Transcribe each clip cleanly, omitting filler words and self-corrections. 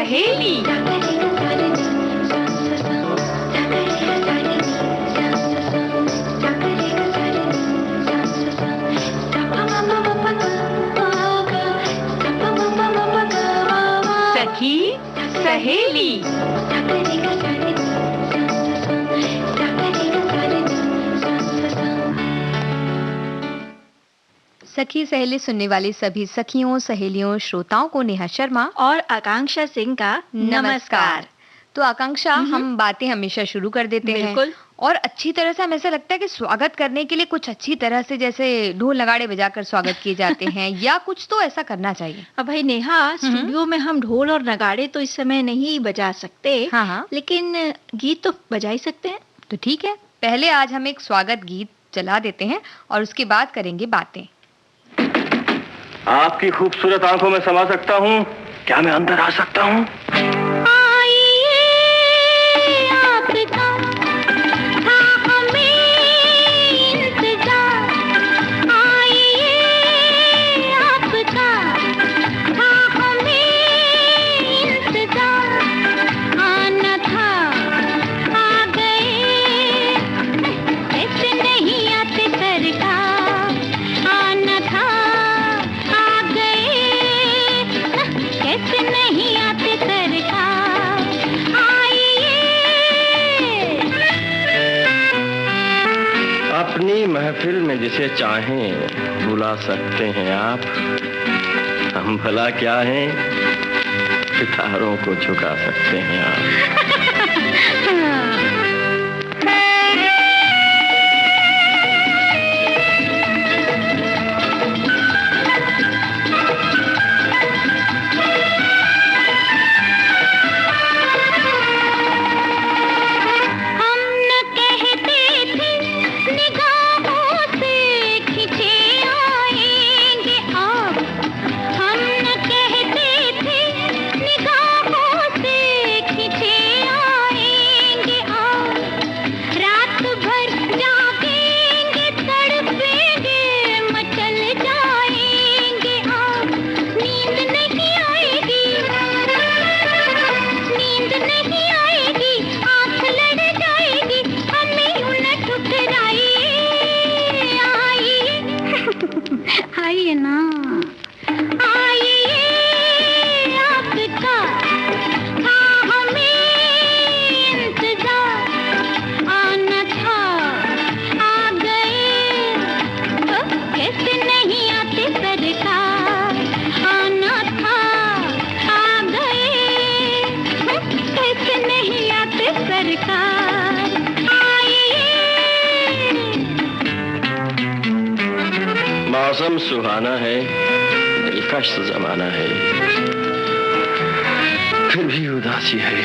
सहेली। सखी सहेली। सखी सहेली सुनने वाली सभी सखियों, सहेलियों, श्रोताओं को नेहा शर्मा और आकांक्षा सिंह का नमस्कार। तो आकांक्षा, हम बातें हमेशा शुरू कर देते हैं। बिल्कुल। और अच्छी तरह से हमें ऐसा लगता है कि स्वागत करने के लिए कुछ अच्छी तरह से जैसे ढोल नगाड़े बजाकर स्वागत किए जाते हैं या कुछ तो ऐसा करना चाहिए। अब भाई नेहा, स्टूडियो में हम ढोल और नगाड़े तो इस समय नहीं बजा सकते। हाँ। लेकिन गीत तो बजा ही सकते हैं। तो ठीक है, पहले आज हम एक स्वागत गीत चला देते हैं और उसके बाद करेंगे बातें। आपकी खूबसूरत आंखों में समा सकता हूँ, क्या मैं अंदर आ सकता हूँ? अपनी महफिल में जिसे चाहें बुला सकते हैं आप। हम भला क्या हैं, सितारों को झुका सकते हैं आप। मौसम सुहाना है, दिलकश जमाना है, फिर भी उदासी है,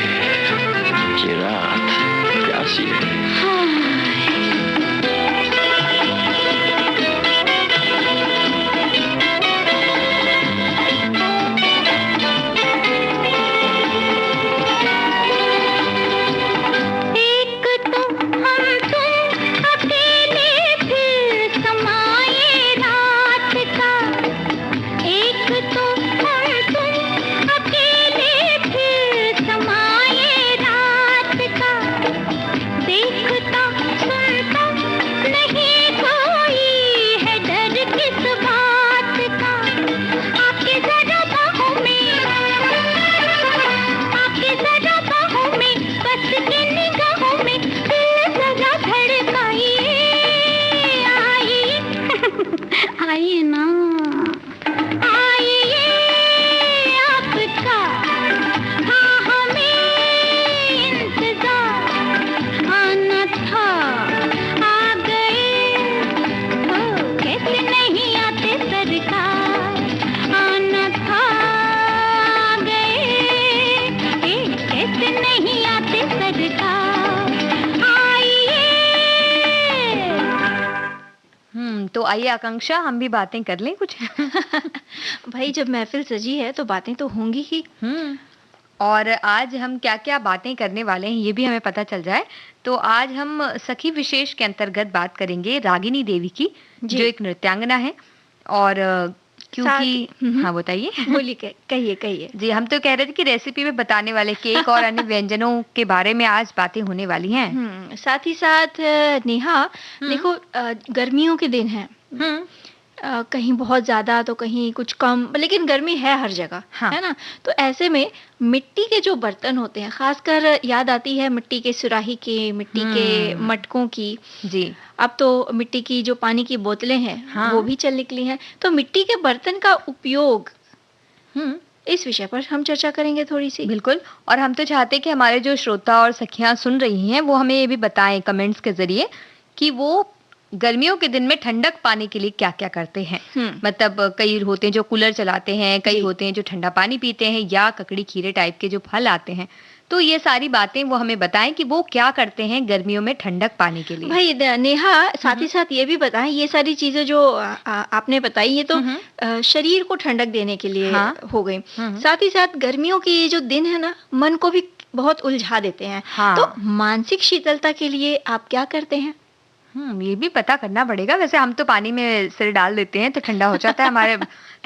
ये रात प्यासी है। तो आइए आकांक्षा, हम भी बातें कर लें कुछ। भाई जब महफिल सजी है तो बातें तो होंगी ही। और आज हम क्या क्या बातें करने वाले हैं ये भी हमें पता चल जाए। तो आज हम सखी विशेष के अंतर्गत बात करेंगे रागिनी देवी की, जो एक नृत्यांगना है और क्योंकि हाँ बताइए। बोलिए, कहिए कहिए। जी, हम तो कह रहे थे कि रेसिपी में बताने वाले केक और अन्य व्यंजनों के बारे में आज बातें होने वाली हैं। साथ ही साथ नेहा, देखो गर्मियों के दिन हैं। कहीं बहुत ज़्यादा तो कहीं कुछ कम, लेकिन गर्मी है हर जगह, हाँ। है ना? तो ऐसे में मिट्टी के जो बर्तन होते हैं, खासकर याद आती है मिट्टी के सुराही की, मिट्टी के मटकों की। जी। अब तो मिट्टी की जो पानी की बोतलें हैं, हाँ। वो भी चल निकली हैं। तो मिट्टी के बर्तन का उपयोग, इस विषय पर हम चर्चा करेंगे थोड़ी सी। बिल्कुल, और हम तो चाहते हैं कि हमारे जो श्रोता और सखियां सुन रही हैं, वो हमें ये भी बताएं कमेंट्स के जरिए कि वो गर्मियों के दिन में ठंडक पाने के लिए क्या-क्या करते हैं। मतलब कई होते हैं जो कूलर चलाते हैं, कई होते हैं जो ठंडा पानी पीते हैं या ककड़ी खीरे टाइप के जो फल आते हैं। तो ये सारी बातें वो हमें बताएं कि वो क्या करते हैं गर्मियों में ठंडक पाने के लिए। भाई नेहा, साथ ही साथ ये भी बताएं, ये सारी चीजें जो आपने बताई, ये तो शरीर को ठंडक देने के लिए हो गई। साथ ही साथ गर्मियों के ये जो दिन है ना, मन को भी बहुत उलझा देते हैं। तो मानसिक शीतलता के लिए आप क्या करते हैं? ये भी पता करना पड़ेगा। वैसे हम तो पानी में सिर डाल देते हैं तो ठंडा हो जाता है, हमारे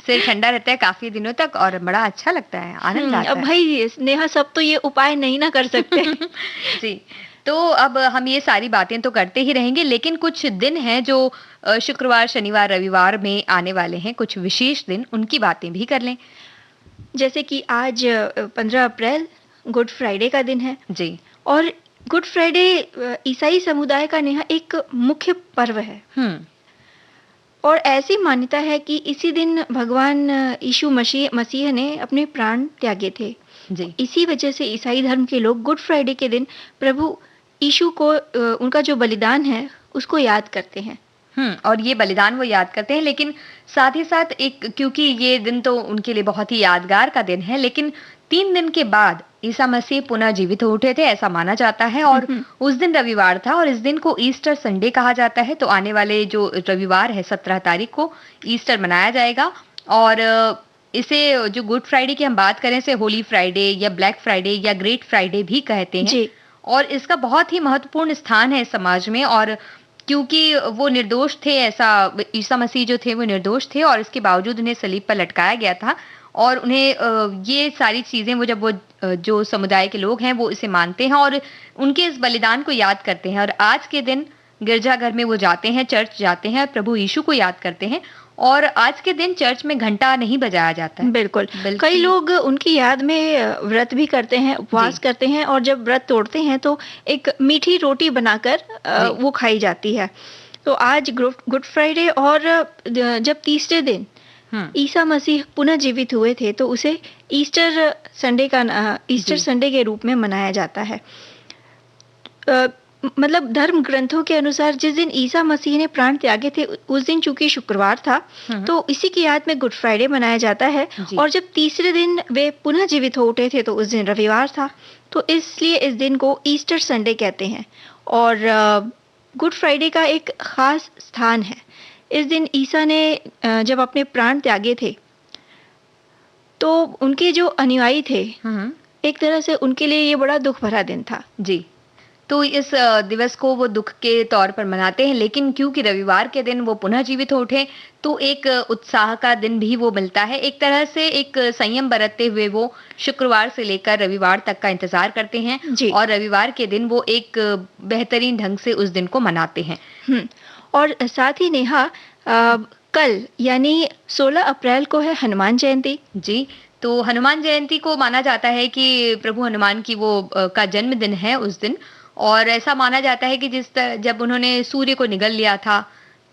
सिर ठंडा रहता है काफी दिनों तक और बड़ा अच्छा लगता है, आनंद आता है। अब भाई नेहा, सब तो ये उपाय नहीं ना कर सकते। जी, तो अब हम ये सारी बातें तो करते ही रहेंगे, लेकिन कुछ दिन हैं जो शुक्रवार, शनिवार, रविवार में आने वाले हैं, कुछ विशेष दिन, उनकी बातें भी कर लें। जैसे कि आज 15 अप्रैल गुड फ्राइडे का दिन है। जी। और गुड फ्राइडे ईसाई समुदाय का नेहा एक मुख्य पर्व है। और ऐसी मान्यता है कि इसी दिन भगवान यीशु मसीह ने अपने प्राण त्यागे थे। जी। इसी वजह से ईसाई धर्म के लोग गुड फ्राइडे के दिन प्रभु यीशु को, उनका जो बलिदान है, उसको याद करते हैं। और ये बलिदान वो याद करते हैं, लेकिन साथ ही साथ एक, क्योंकि ये दिन तो उनके लिए बहुत ही यादगार का दिन है, लेकिन 3 दिन के बाद ईसा मसीह पुनः जीवित हो उठे थे, ऐसा माना जाता है। और उस दिन रविवार था और इस दिन को ईस्टर संडे कहा जाता है। तो आने वाले जो रविवार है 17 तारीख को ईस्टर मनाया जाएगा। और इसे जो गुड फ्राइडे की हम बात करें, इसे होली फ्राइडे या ब्लैक फ्राइडे या ग्रेट फ्राइडे भी कहते हैं। जी। और इसका बहुत ही महत्वपूर्ण स्थान है समाज में, और क्योंकि वो निर्दोष थे, ऐसा ईसा मसीह जो थे वो निर्दोष थे और इसके बावजूद उन्हें सलीब पर लटकाया गया था। और उन्हें ये सारी चीजें वो जब वो जो समुदाय के लोग हैं वो इसे मानते हैं और उनके इस बलिदान को याद करते हैं। और आज के दिन गिरजाघर में वो जाते हैं, चर्च जाते हैं, प्रभु यीशु को याद करते हैं। और आज के दिन चर्च में घंटा नहीं बजाया जाता है। बिल्कुल। कई लोग उनकी याद में व्रत भी करते हैं, उपवास करते हैं, और जब व्रत तोड़ते हैं तो एक मीठी रोटी बनाकर वो खाई जाती है। तो आज गुड फ्राइडे, और जब तीसरे दिन ईसा मसीह पुनः जीवित हुए थे तो उसे ईस्टर संडे के रूप में मनाया जाता है। मतलब धर्म ग्रंथों के अनुसार जिस दिन ईसा मसीह ने प्राण त्यागे थे उस दिन चूंकि शुक्रवार था, तो इसी की याद में गुड फ्राइडे मनाया जाता है। और जब तीसरे दिन वे पुनः जीवित हो उठे थे तो उस दिन रविवार था, तो इसलिए इस दिन को ईस्टर संडे कहते हैं। और गुड फ्राइडे का एक खास स्थान है। इस दिन ईसा ने जब अपने प्राण त्यागे थे तो उनके जो अनुयायी थे, एक तरह से उनके लिए ये बड़ा दुख भरा दिन था। जी, तो इस दिवस को वो दुख के तौर पर मनाते हैं, लेकिन क्योंकि रविवार के दिन वो पुनः जीवित हो उठे तो एक उत्साह का दिन भी वो मिलता है। एक तरह से एक संयम बरतते हुए वो शुक्रवार से लेकर रविवार तक का इंतजार करते हैं और रविवार के दिन वो एक बेहतरीन ढंग से उस दिन को मनाते हैं। और साथ ही नेहा, कल यानी 16 अप्रैल को है हनुमान जयंती। जी, तो हनुमान जयंती को माना जाता है कि प्रभु हनुमान की वो का जन्मदिन है उस दिन। और ऐसा माना जाता है कि जब उन्होंने सूर्य को निगल लिया था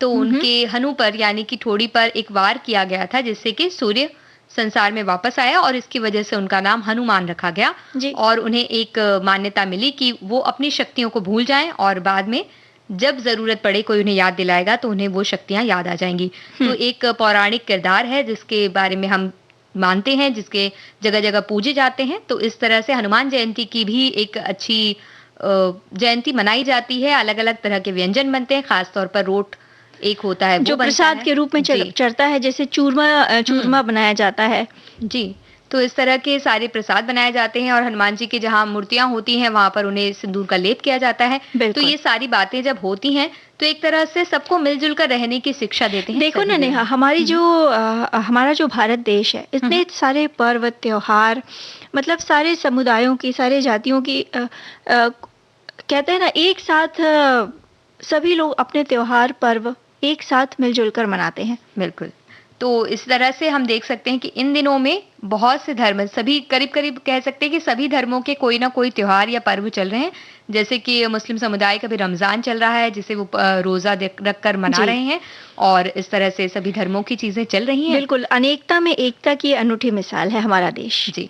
तो उनके हनु पर यानी कि ठोड़ी पर एक वार किया गया था, जिससे कि सूर्य संसार में वापस आया और इसकी वजह से उनका नाम हनुमान रखा गया। और उन्हें एक मान्यता मिली कि वो अपनी शक्तियों को भूल जाएं और बाद में जब जरूरत पड़े कोई उन्हें याद दिलाएगा तो उन्हें वो शक्तियां याद आ जाएंगी। तो एक पौराणिक किरदार है जिसके बारे में हम मानते हैं, जिसके जगह जगह पूजे जाते हैं। तो इस तरह से हनुमान जयंती की भी एक अच्छी जयंती मनाई जाती है। अलग अलग तरह के व्यंजन बनते हैं, खासतौर पर रोट एक होता है जो प्रसाद के रूप में चढ़ता है, जैसे चूरमा बनाया जाता है। जी, तो इस तरह के सारे प्रसाद बनाए जाते हैं और हनुमान जी की जहाँ मूर्तियाँ होती हैं वहाँ पर उन्हें सिंदूर का लेप किया जाता है। तो बिल्कुल। ये सारी बातें जब होती हैं तो एक तरह से सबको मिलजुल कर रहने की शिक्षा देते हैं देखो सभी ना धर्म। नेहा, हमारा जो भारत देश है, इतने सारे पर्व त्योहार, मतलब सारे समुदायों की, सारे जातियों की, कहते हैं ना, एक साथ सभी लोग अपने त्योहार पर्व एक साथ मिलजुल कर मनाते हैं। बिल्कुल। तो इस तरह से हम देख सकते हैं कि इन दिनों में बहुत से धर्म, सभी करीब-करीब कह सकते हैं कि सभी धर्मों के कोई ना कोई त्योहार या पर्व चल रहे हैं। जैसे कि मुस्लिम समुदाय का भी रमज़ान चल रहा है, जिसे वो रोज़ा रख कर मना जी। रहे हैं और इस तरह से सभी धर्मों की चीज़ें चल रही हैं। बिल्कुल, अनेकता में एकता की अनूठी मिसाल है हमारा देश। जी।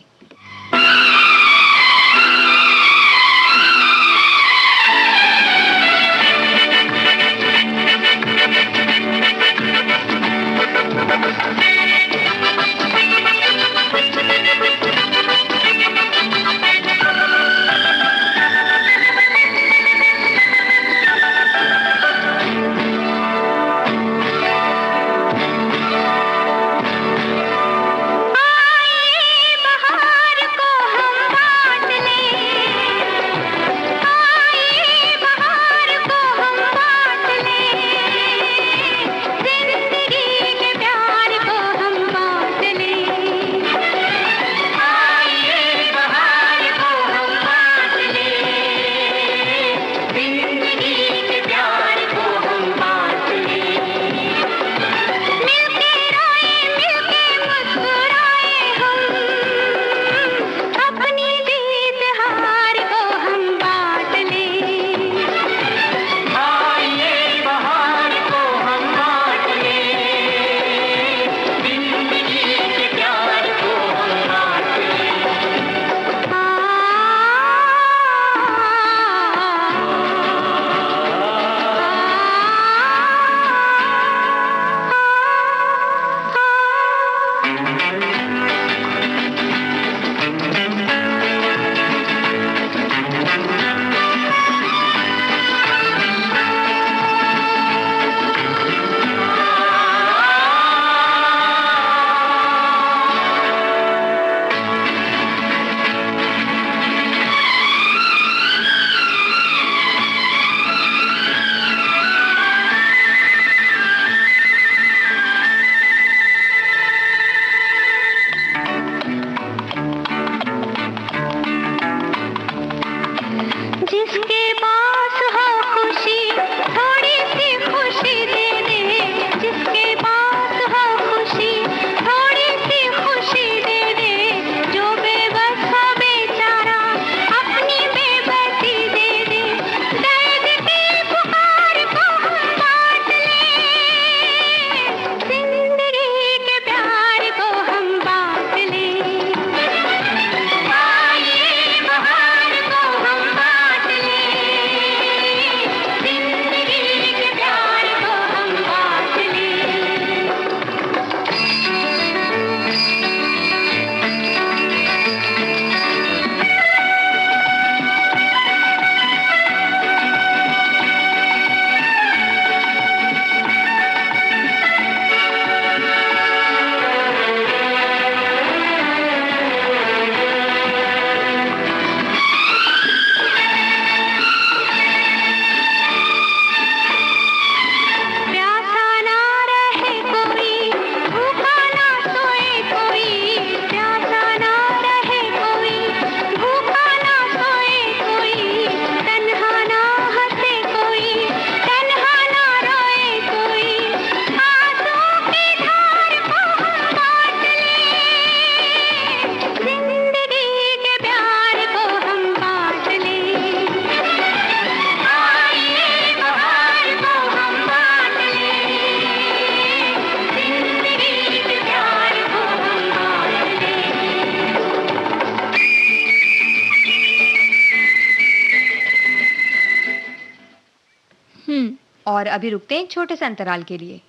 और अभी रुकते हैं एक छोटे से अंतराल के लिए।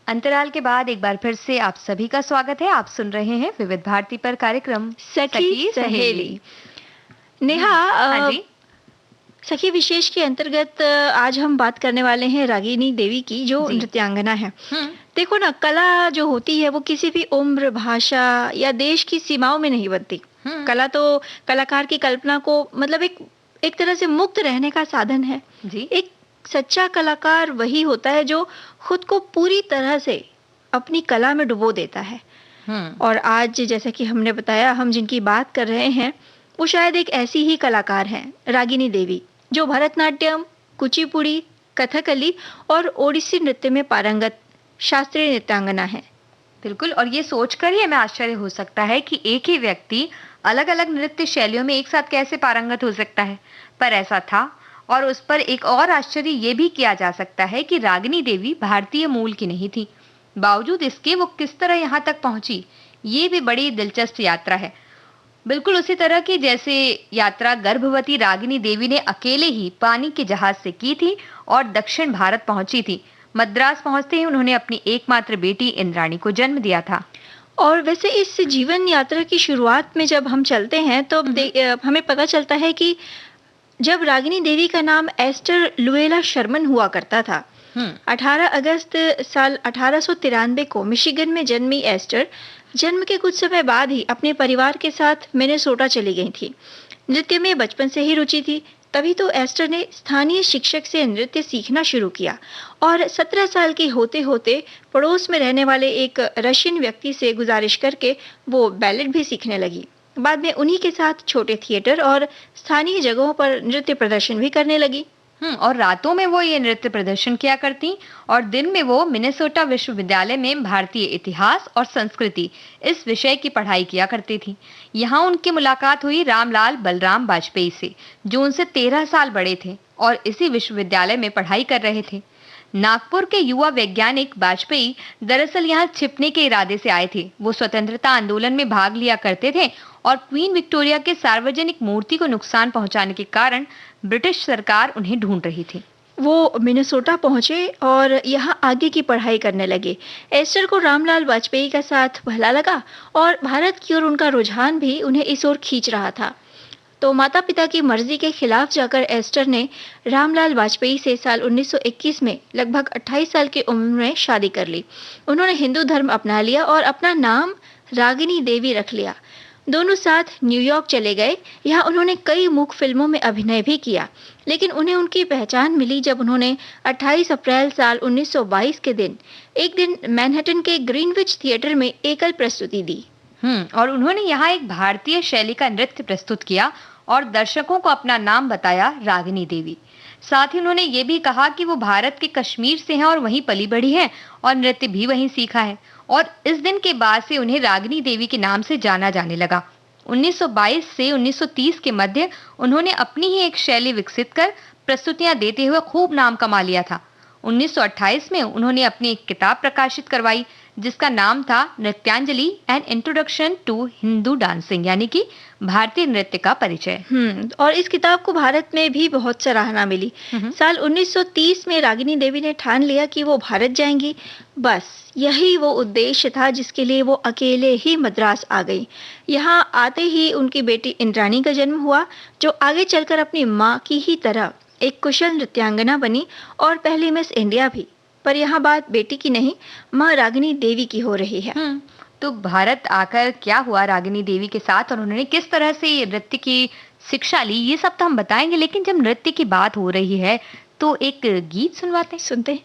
अंतराल के बाद एक बार फिर से आप सभी का स्वागत है। आप सुन रहे हैं विविध भारती पर कार्यक्रम सखी सहेली। नेहा, हाँ जी। सखी विशेष के अंतर्गत आज हम बात करने वाले हैं रागिनी देवी की, जो जी। नृत्यांगना है। देखो ना, कला जो होती है वो किसी भी उम्र, भाषा या देश की सीमाओं में नहीं बनती। कला तो कलाकार की कल्पना को मतलब एक तरह से मुक्त रहने का साधन है जी। एक सच्चा कलाकार वही होता है जो खुद को पूरी तरह से अपनी कला में डुबो देता है। और आज जैसा कि हमने बताया, हम जिनकी बात कर रहे हैं वो शायद एक ऐसी ही कलाकार हैं, रागिनी देवी, जो भरतनाट्यम, कुचिपुड़ी, कथकली और ओडिसी नृत्य में पारंगत शास्त्रीय नृत्यांगना है। बिल्कुल, और ये सोचकर ही हमें आश्चर्य हो सकता है कि एक ही व्यक्ति अलग अलग नृत्य शैलियों में एक साथ कैसे पारंगत हो सकता है, पर ऐसा था। और उस पर एक और आश्चर्य ये भी किया जा सकता है कि रागिनी देवी भारतीय मूल की नहीं थी। बावजूद इसके वो किस तरह यहाँ तक पहुंची, ये भी बड़ी दिलचस्प यात्रा है। बिल्कुल उसी तरह की जैसे यात्रा गर्भवती रागिनी देवी ने अकेले ही पानी के जहाज से की थी और दक्षिण भारत पहुंची थी। मद्रास पहुंचते ही उन्होंने अपनी एकमात्र बेटी इंद्राणी को जन्म दिया था। और वैसे इस जीवन यात्रा की शुरुआत में जब हम चलते हैं तो हमें पता चलता है कि जब रागिनी देवी का नाम एस्टर लुएला शर्मन हुआ करता था। 18 अगस्त साल 1893 को मिशिगन में जन्मी एस्टर जन्म के कुछ समय बाद ही अपने परिवार के साथ मिनेसोटा चली गई थी। नृत्य में बचपन से ही रुचि थी, तभी तो एस्टर ने स्थानीय शिक्षक से नृत्य सीखना शुरू किया और 17 साल की होते होते पड़ोस में रहने वाले एक रशियन व्यक्ति से गुजारिश करके वो बैलेट भी सीखने लगी। बाद में उन्हीं के साथ छोटे थिएटर और स्थानीय जगहों पर नृत्य प्रदर्शन भी करने लगी। और रातों में वो ये नृत्य प्रदर्शन किया करती और दिन में वो मिनेसोटा विश्वविद्यालय में भारतीय इतिहास और संस्कृति इस विषय की पढ़ाई किया करती थी। यहाँ उनकी मुलाकात हुई रामलाल बलराम वाजपेयी से, जो उनसे 13 साल बड़े थे और इसी विश्वविद्यालय में पढ़ाई कर रहे थे। नागपुर के युवा वैज्ञानिक वाजपेयी दरअसल यहाँ छिपने के इरादे से आए थे। वो स्वतंत्रता आंदोलन में भाग लिया करते थे और क्वीन विक्टोरिया के सार्वजनिक मूर्ति को नुकसान पहुंचाने के कारण ब्रिटिश सरकार उन्हें ढूंढ रही थी। वो मिनेसोटा पहुंचे और यहाँ आगे की पढ़ाई करने लगे। एस्टर को रामलाल वाजपेयी का साथ भला लगा और भारत की ओर उनका रुझान भी उन्हें इस ओर खींच रहा था। तो माता पिता की मर्जी के खिलाफ जाकर एस्टर ने रामलाल वाजपेयी से साल 1921 में लगभग 28 साल की उम्र में शादी कर ली। उन्होंने हिंदू धर्म अपना लिया और अपना नाम रागिनी देवी रख लिया। दोनों साथ न्यूयॉर्क चले गए। यहाँ उन्होंने कई मूक फिल्मों में अभिनय भी किया, लेकिन उन्हें उनकी पहचान मिली जब उन्होंने 28 अप्रैल साल 1922 के दिन एक दिन मैनहट्टन के ग्रीनविच थिएटर में एकल प्रस्तुति दी। और उन्होंने यहाँ एक भारतीय शैली का नृत्य प्रस्तुत किया और दर्शकों को अपना नाम बताया, रागिनी देवी। साथ ही उन्होंने ये भी कहा कि वो भारत के कश्मीर से हैं और वहीं पली बढ़ी हैं और नृत्य भी वहीं सीखा है। और इस दिन के बाद से उन्हें रागिनी देवी के नाम से जाना जाने लगा। 1922 से 1930 के मध्य उन्होंने अपनी ही एक शैली विकसित कर प्रस्तुतियां देते हुए खूब नाम कमा लिया था। 1928 में उन्होंने अपनी एक किताब प्रकाशित करवाई जिसका नाम था Nrityanjali an introduction to Hindu dancing, यानी कि भारतीय नृत्य का परिचय। और इस किताब को भारत में भी बहुत सराहना मिली। साल 1930 में रागिनी देवी ने ठान लिया कि वो भारत जाएंगी। बस यही वो उद्देश्य था जिसके लिए वो अकेले ही मद्रास आ गई। यहाँ आते ही उनकी बेटी इंद्राणी का जन्म हुआ, जो आगे चलकर अपनी माँ की ही तरह एक कुशल नृत्यांगना बनी और पहली मिस इंडिया भी। पर यहाँ बात बेटी की नहीं, माँ रागिनी देवी की हो रही है। तो भारत आकर क्या हुआ रागिनी देवी के साथ और उन्होंने किस तरह से नृत्य की शिक्षा ली, ये सब तो हम बताएंगे। लेकिन जब नृत्य की बात हो रही है तो एक गीत सुनते हैं।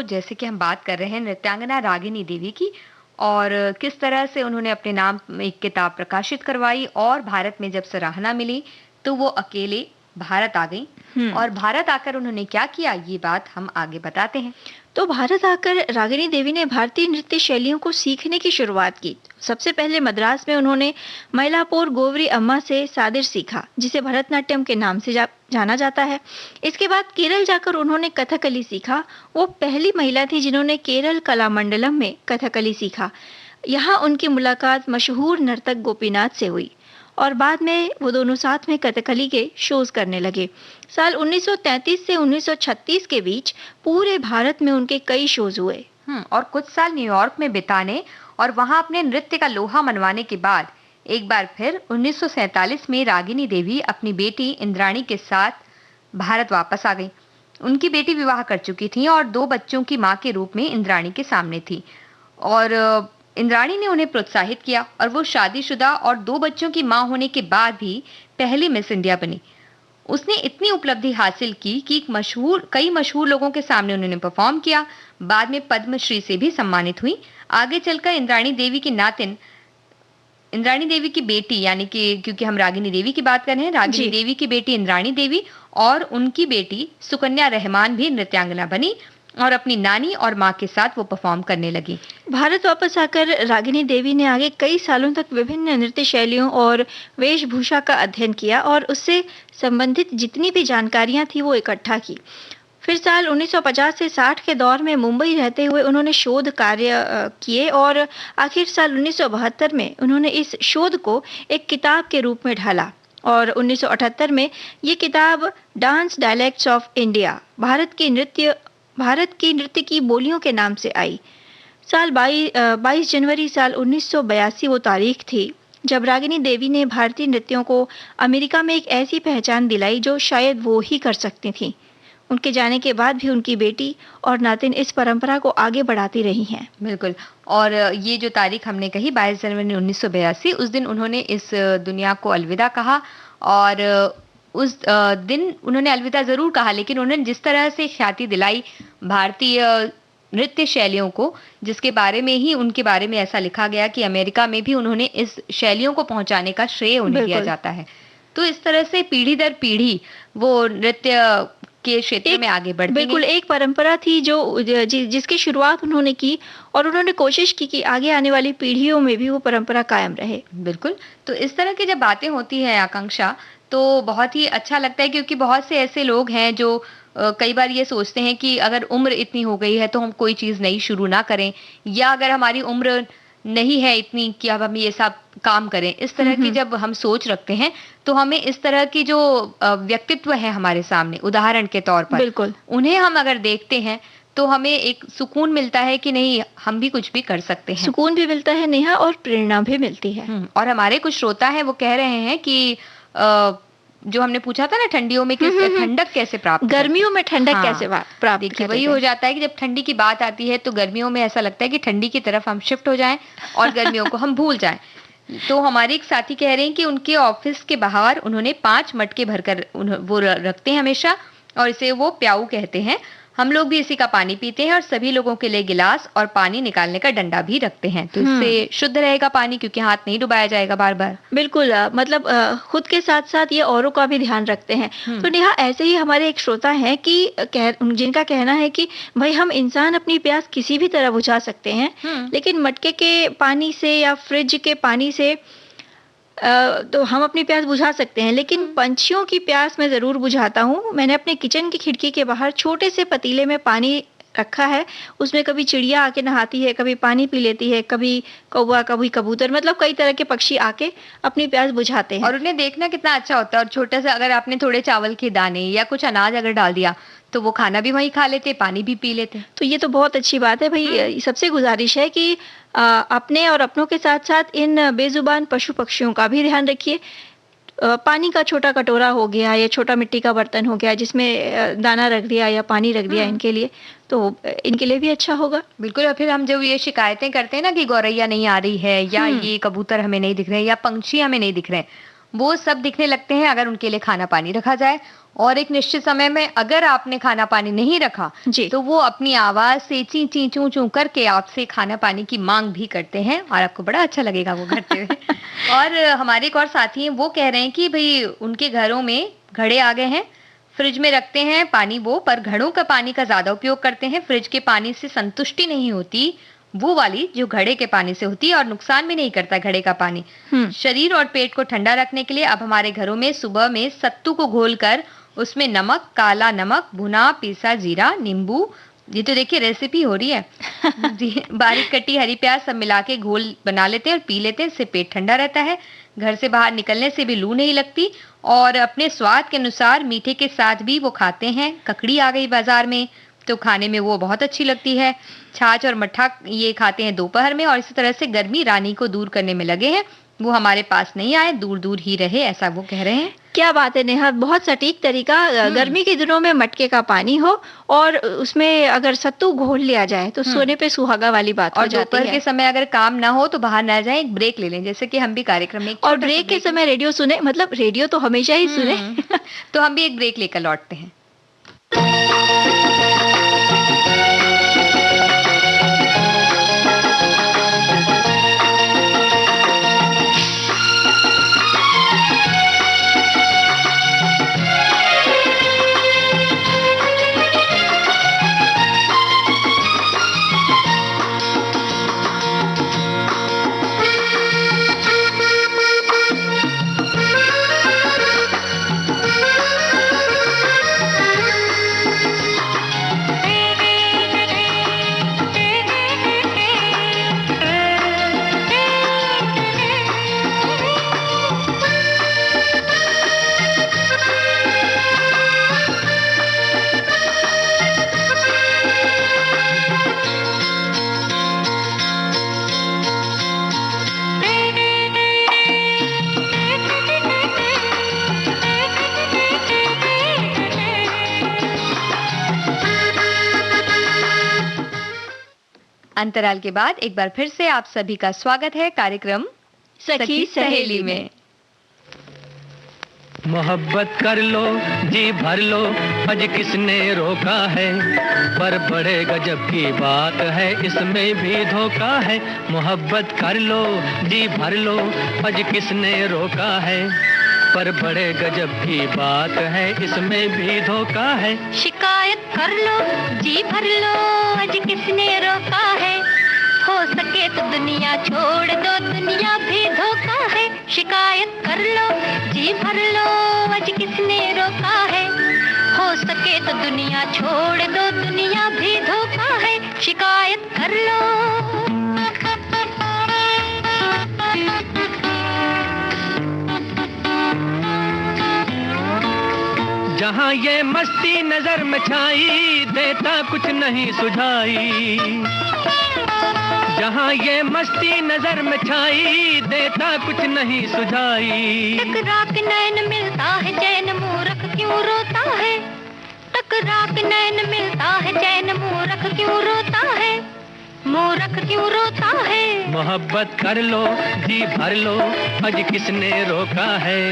जैसे कि हम बात कर रहे हैं नृत्यांगना रागिनी देवी की, और किस तरह से उन्होंने अपने नाम एक किताब प्रकाशित करवाई, और भारत में जब सराहना मिली तो वो अकेले भारत आ गई, और भारत आकर उन्होंने क्या किया, ये बात हम आगे बताते हैं। तो भारत आकर रागिनी देवी ने भारतीय नृत्य शैलियों को सीखने की शुरुआत की। सबसे पहले मद्रास में उन्होंने मयलापुर गोवरी अम्मा से सादिर सीखा, जिसे भरतनाट्यम के नाम से जाना जाता है। इसके बाद केरल जाकर उन्होंने कथकली सीखा। वो पहली महिला थी जिन्होंने केरल कलामंडलम में कथकली सीखा। यहाँ उनकी मुलाकात मशहूर नर्तक गोपीनाथ से हुई और बाद में वो दोनों साथ में कथकली के शोज करने लगे। साल 1933 से 1936 के बीच पूरे भारत में उनके कई शोज हुए। और कुछ साल न्यूयॉर्क में बिताने और वहां अपने नृत्य का लोहा मनवाने के बाद एक बार फिर 1947 में रागिनी देवी अपनी बेटी इंद्राणी के साथ भारत वापस आ गई। उनकी बेटी विवाह कर चुकी थी और 2 बच्चों की मां के रूप में इंद्राणी के सामने थी, और इंद्राणी ने उन्हें प्रोत्साहित किया और वो शादीशुदा और 2 बच्चों की मां होने के बाद भी पहली मिस इंडिया बनी। उसने इतनी उपलब्धि हासिल की कि कई मशहूर लोगों के सामने उन्होंने परफॉर्म किया। बाद में पद्मश्री से भी सम्मानित हुई। आगे चलकर इंद्राणी देवी की नातिन, इंद्राणी देवी की बेटी, यानी कि क्योंकि हम रागिनी देवी की बात कर रहे हैं, रागिनी देवी की बेटी इंद्राणी देवी और उनकी बेटी सुकन्या रहमान भी नृत्यांगना बनी और अपनी नानी और माँ के साथ वो परफॉर्म करने लगी। भारत वापस आकर रागिनी देवी ने आगे कई सालों तक विभिन्न नृत्य शैलियों और वेशभूषा का अध्ययन किया और उससे संबंधित जितनी भी जानकारियां थी वो इकट्ठा की। फिर साल 1950 से 60 के दौर में मुंबई रहते हुए उन्होंने शोध कार्य किए और आखिर साल 1972 में उन्होंने इस शोध को एक किताब के रूप में ढाला और 1978 में ये किताब dance dialects of India Bharat की नृत्य की बोलियों के नाम से आई। साल 22 जनवरी साल 1982 वो तारीख थी जब रागिनी देवी ने भारतीय नृत्यों को अमेरिका में एक ऐसी पहचान दिलाई जो शायद वो ही कर सकती थी। उनके जाने के बाद भी उनकी बेटी और नातिन इस परंपरा को आगे बढ़ाती रही हैं। बिल्कुल, और ये जो तारीख हमने कही 22 जनवरी 1982, उस दिन उन्होंने इस दुनिया को अलविदा कहा, और उस दिन उन्होंने अलविदा जरूर कहा, लेकिन उन्होंने जिस तरह से ख्याति दिलाई भारतीय नृत्य शैलियों को, जिसके बारे में ही उनके बारे में ऐसा लिखा गया कि अमेरिका में भी उन्होंने इस शैलियों को पहुंचाने का श्रेय उन्हें दिया जाता है। तो इस तरह से पीढ़ी दर पीढ़ी वो नृत्य के क्षेत्र में आगे बढ़ती बिल्कुल एक परंपरा थी जो जिसकी शुरुआत उन्होंने की और उन्होंने कोशिश की कि आगे आने वाली पीढ़ियों में भी वो परंपरा कायम रहे। बिल्कुल, तो इस तरह की जब बातें होती है आकांक्षा, तो बहुत ही अच्छा लगता है, क्योंकि बहुत से ऐसे लोग हैं जो कई बार ये सोचते हैं कि अगर उम्र इतनी हो गई है तो हम कोई चीज़ नई शुरू ना करें, या अगर हमारी उम्र नहीं है इतनी कि अब हम ये सब काम करें। इस तरह की जब हम सोच रखते हैं तो हमें इस तरह की जो व्यक्तित्व है हमारे सामने उदाहरण के तौर पर, बिल्कुल उन्हें हम अगर देखते हैं तो हमें एक सुकून मिलता है कि नहीं, हम भी कुछ भी कर सकते हैं। सुकून भी मिलता है नेहा, और प्रेरणा भी मिलती है। और हमारे कुछ श्रोता है वो कह रहे हैं कि जो हमने पूछा था ना ठंडियों में ठंडक कैसे प्राप्त, गर्मियों में ठंडक कैसे प्राप्त, देखिए वही हो जाता है कि जब ठंडी की बात आती है तो गर्मियों में ऐसा लगता है कि ठंडी की तरफ हम शिफ्ट हो जाएं और गर्मियों को हम भूल जाएं। तो हमारे एक साथी कह रहे हैं कि उनके ऑफिस के बाहर उन्होंने 5 मटके भरकर वो रखते हैं हमेशा, और इसे वो प्याऊ कहते हैं। हम लोग भी इसी का पानी पीते हैं और सभी लोगों के लिए गिलास और पानी निकालने का डंडा भी रखते हैं, तो इससे शुद्ध रहेगा पानी, क्योंकि हाथ नहीं डुबाया जाएगा बार बार। बिल्कुल, मतलब खुद के साथ साथ ये औरों का भी ध्यान रखते हैं। तो नेहा ऐसे ही हमारे एक श्रोता हैं कि जिनका कहना है कि भाई हम इंसान अपनी प्यास किसी भी तरह बुझा सकते हैं, लेकिन मटके के पानी से या फ्रिज के पानी से तो हम अपनी प्यास बुझा सकते हैं, लेकिन पंछियों की प्यास मैं ज़रूर बुझाता हूँ। मैंने अपने किचन की खिड़की के बाहर छोटे से पतीले में पानी रखा है, उसमें कभी चिड़िया आके नहाती है, कभी पानी पी लेती है, कभी कौवा, कभी कबूतर, मतलब कई तरह के पक्षी आके अपनी प्यास बुझाते हैं। और उन्हें देखना कितना अच्छा होता है। और छोटा सा अगर आपने थोड़े चावल के दाने या कुछ अनाज अगर डाल दिया तो वो खाना भी वहीं खा लेते, पानी भी पी लेते। तो ये तो बहुत अच्छी बात है भाई। सबसे गुजारिश है कि अपने और अपनों के साथ साथ इन बेजुबान पशु पक्षियों का भी ध्यान रखिए। पानी का छोटा कटोरा हो गया या छोटा मिट्टी का बर्तन हो गया जिसमें दाना रख दिया या पानी रख दिया इनके लिए, तो इनके लिए भी अच्छा होगा। बिल्कुल। और फिर हम जब ये शिकायतें करते हैं ना कि गौरैया नहीं आ रही है या ये कबूतर हमें नहीं दिख रहे हैं या पंछी हमें नहीं दिख रहे हैं, वो सब दिखने लगते हैं अगर उनके लिए खाना पानी रखा जाए। और एक निश्चित समय में अगर आपने खाना पानी नहीं रखा तो वो अपनी आवाज से ची ची चू चू करके आपसे खाना पानी की मांग भी करते हैं और आपको बड़ा अच्छा लगेगा वो करते हुए। और हमारे एक और साथी हैं, वो कह रहे हैं कि भाई उनके घरों में घड़े आ गए हैं, फ्रिज में रखते हैं पानी वो, पर घड़ों का पानी का ज्यादा उपयोग करते हैं। फ्रिज के पानी से संतुष्टि नहीं होती, वो वाली जो घड़े के पानी से होती है, और नुकसान भी नहीं करता घड़े का पानी। शरीर और पेट को ठंडा रखने के लिए अब हमारे घरों में सुबह में सत्तू को घोलकर उसमें नमक, काला नमक, भुना पीसा जीरा, नींबू, ये तो देखिए रेसिपी हो रही है, बारीक कटी हरी प्याज सब मिला के घोल बना लेते हैं और पी लेते हैं। इससे पेट ठंडा रहता है, घर से बाहर निकलने से भी लू नहीं लगती, और अपने स्वाद के अनुसार मीठे के साथ भी वो खाते हैं। ककड़ी आ गई बाजार में, तो खाने में वो बहुत अच्छी लगती है। छाछ और मट्ठा ये खाते हैं दोपहर में, और इसी तरह से गर्मी रानी को दूर करने में लगे हैं। वो हमारे पास नहीं आए, दूर दूर ही रहे, ऐसा वो कह रहे हैं। क्या बात है नेहा, बहुत सटीक तरीका। गर्मी के दिनों में मटके का पानी हो और उसमें अगर सत्तू घोल लिया जाए तो सोने पे सुहागा वाली बात हो जाती है। और दोपहर के समय अगर काम ना हो तो बाहर ना जाए, एक ब्रेक ले लें, जैसे कि हम भी कार्यक्रम में। और ब्रेक के समय रेडियो सुने, मतलब रेडियो तो हमेशा ही सुने। तो हम भी एक ब्रेक लेकर लौटते हैं। अंतराल के बाद एक बार फिर से आप सभी का स्वागत है कार्यक्रम सखी सहेली में। मोहब्बत कर लो जी भर लो, आज किसने रोका है, पर बड़े गजब की बात है, इसमें भी धोखा है। मोहब्बत कर लो जी भर लो, आज किसने रोका है, पर बड़े गजब की बात है, इसमें भी धोखा है। शिकायत कर लो जी भर लो, आज किसने रोका है, हो सके तो दुनिया छोड़ दो, दुनिया भी धोखा है। शिकायत कर लो जी भर लो, आज किसने रोका है, हो सके तो दुनिया छोड़ दो, दुनिया भी धोखा है। शिकायत कर लो। जहाँ ये मस्ती नजर में छाई, देता कुछ नहीं सुझाई। जहाँ ये मस्ती नजर में छाई, देता कुछ नहीं सुझाई। टकरा के नैन मिलता है चैन, मूर्ख क्यों रोता है, टकरा के नैन मिलता है चैन, मूर्ख क्यों रोता है, मूर्ख क्यों रोता है। मोहब्बत कर लो जी भर लो, आज किसने रोका है,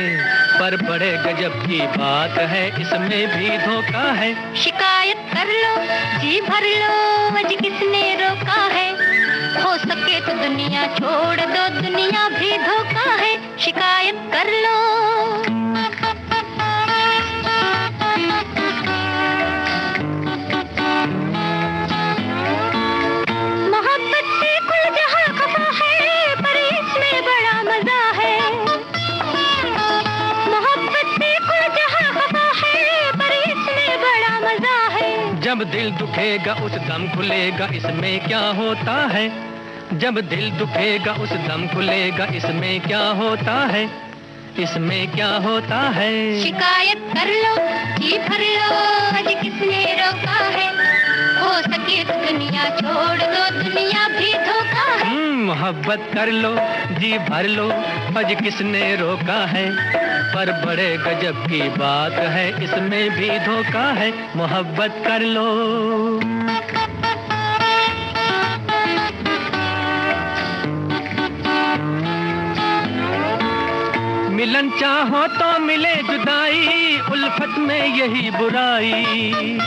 पर बड़े गजब की बात है, इसमें भी धोखा है। शिकायत कर लो जी भर लो, आज किसने रोका है, हो सके तो दुनिया छोड़ दो, दुनिया भी धोखा है। शिकायत कर लो। मोहब्बत से कुल जहां खफा है, पर इसमें बड़ा मजा है। मोहब्बत से कुल जहां खफा है, पर इसमें बड़ा मजा है। जब दिल दुखेगा उस दम खुलेगा, इसमें क्या होता है, जब दिल दुखेगा उस दम खुलेगा, इसमें क्या होता है, इसमें क्या होता है। शिकायत कर लो जी भर लो, आज किसने रोका है, हो सके तो दुनिया छोड़ दो, दुनिया भी धोखा है। मोहब्बत कर लो जी भर लो, आज किसने रोका है, पर बड़े गजब की बात है, इसमें भी धोखा है। मोहब्बत कर लो। मिल मिलन चाहो तो मिले जुदाई, उल्फत में यही बुराई।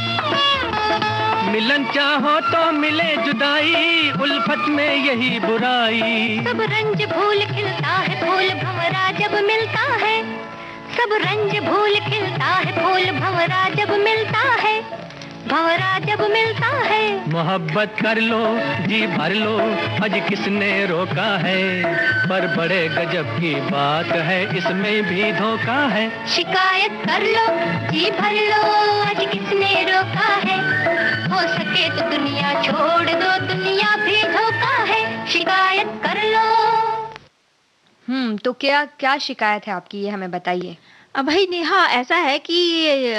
मिलन चाहो तो मिले जुदाई, उल्फत में यही बुराई। सब रंज भूल खिलता है फूल भंवरा जब मिलता है, सब रंज भूल खिलता है फूल भंवरा जब मिलता है, भंवरा जब मिलता है। मोहब्बत कर लो जी भर लो, आज किसने रोका है, पर बड़े गजब की बात है, इसमें भी धोखा है। शिकायत कर लो जी भर लो, आज किसने रोका है, हो सके तो दुनिया छोड़ दो, दुनिया भी धोखा है। शिकायत कर लो। तो क्या क्या शिकायत है आपकी, ये हमें बताइए। भाई नेहा, ऐसा है कि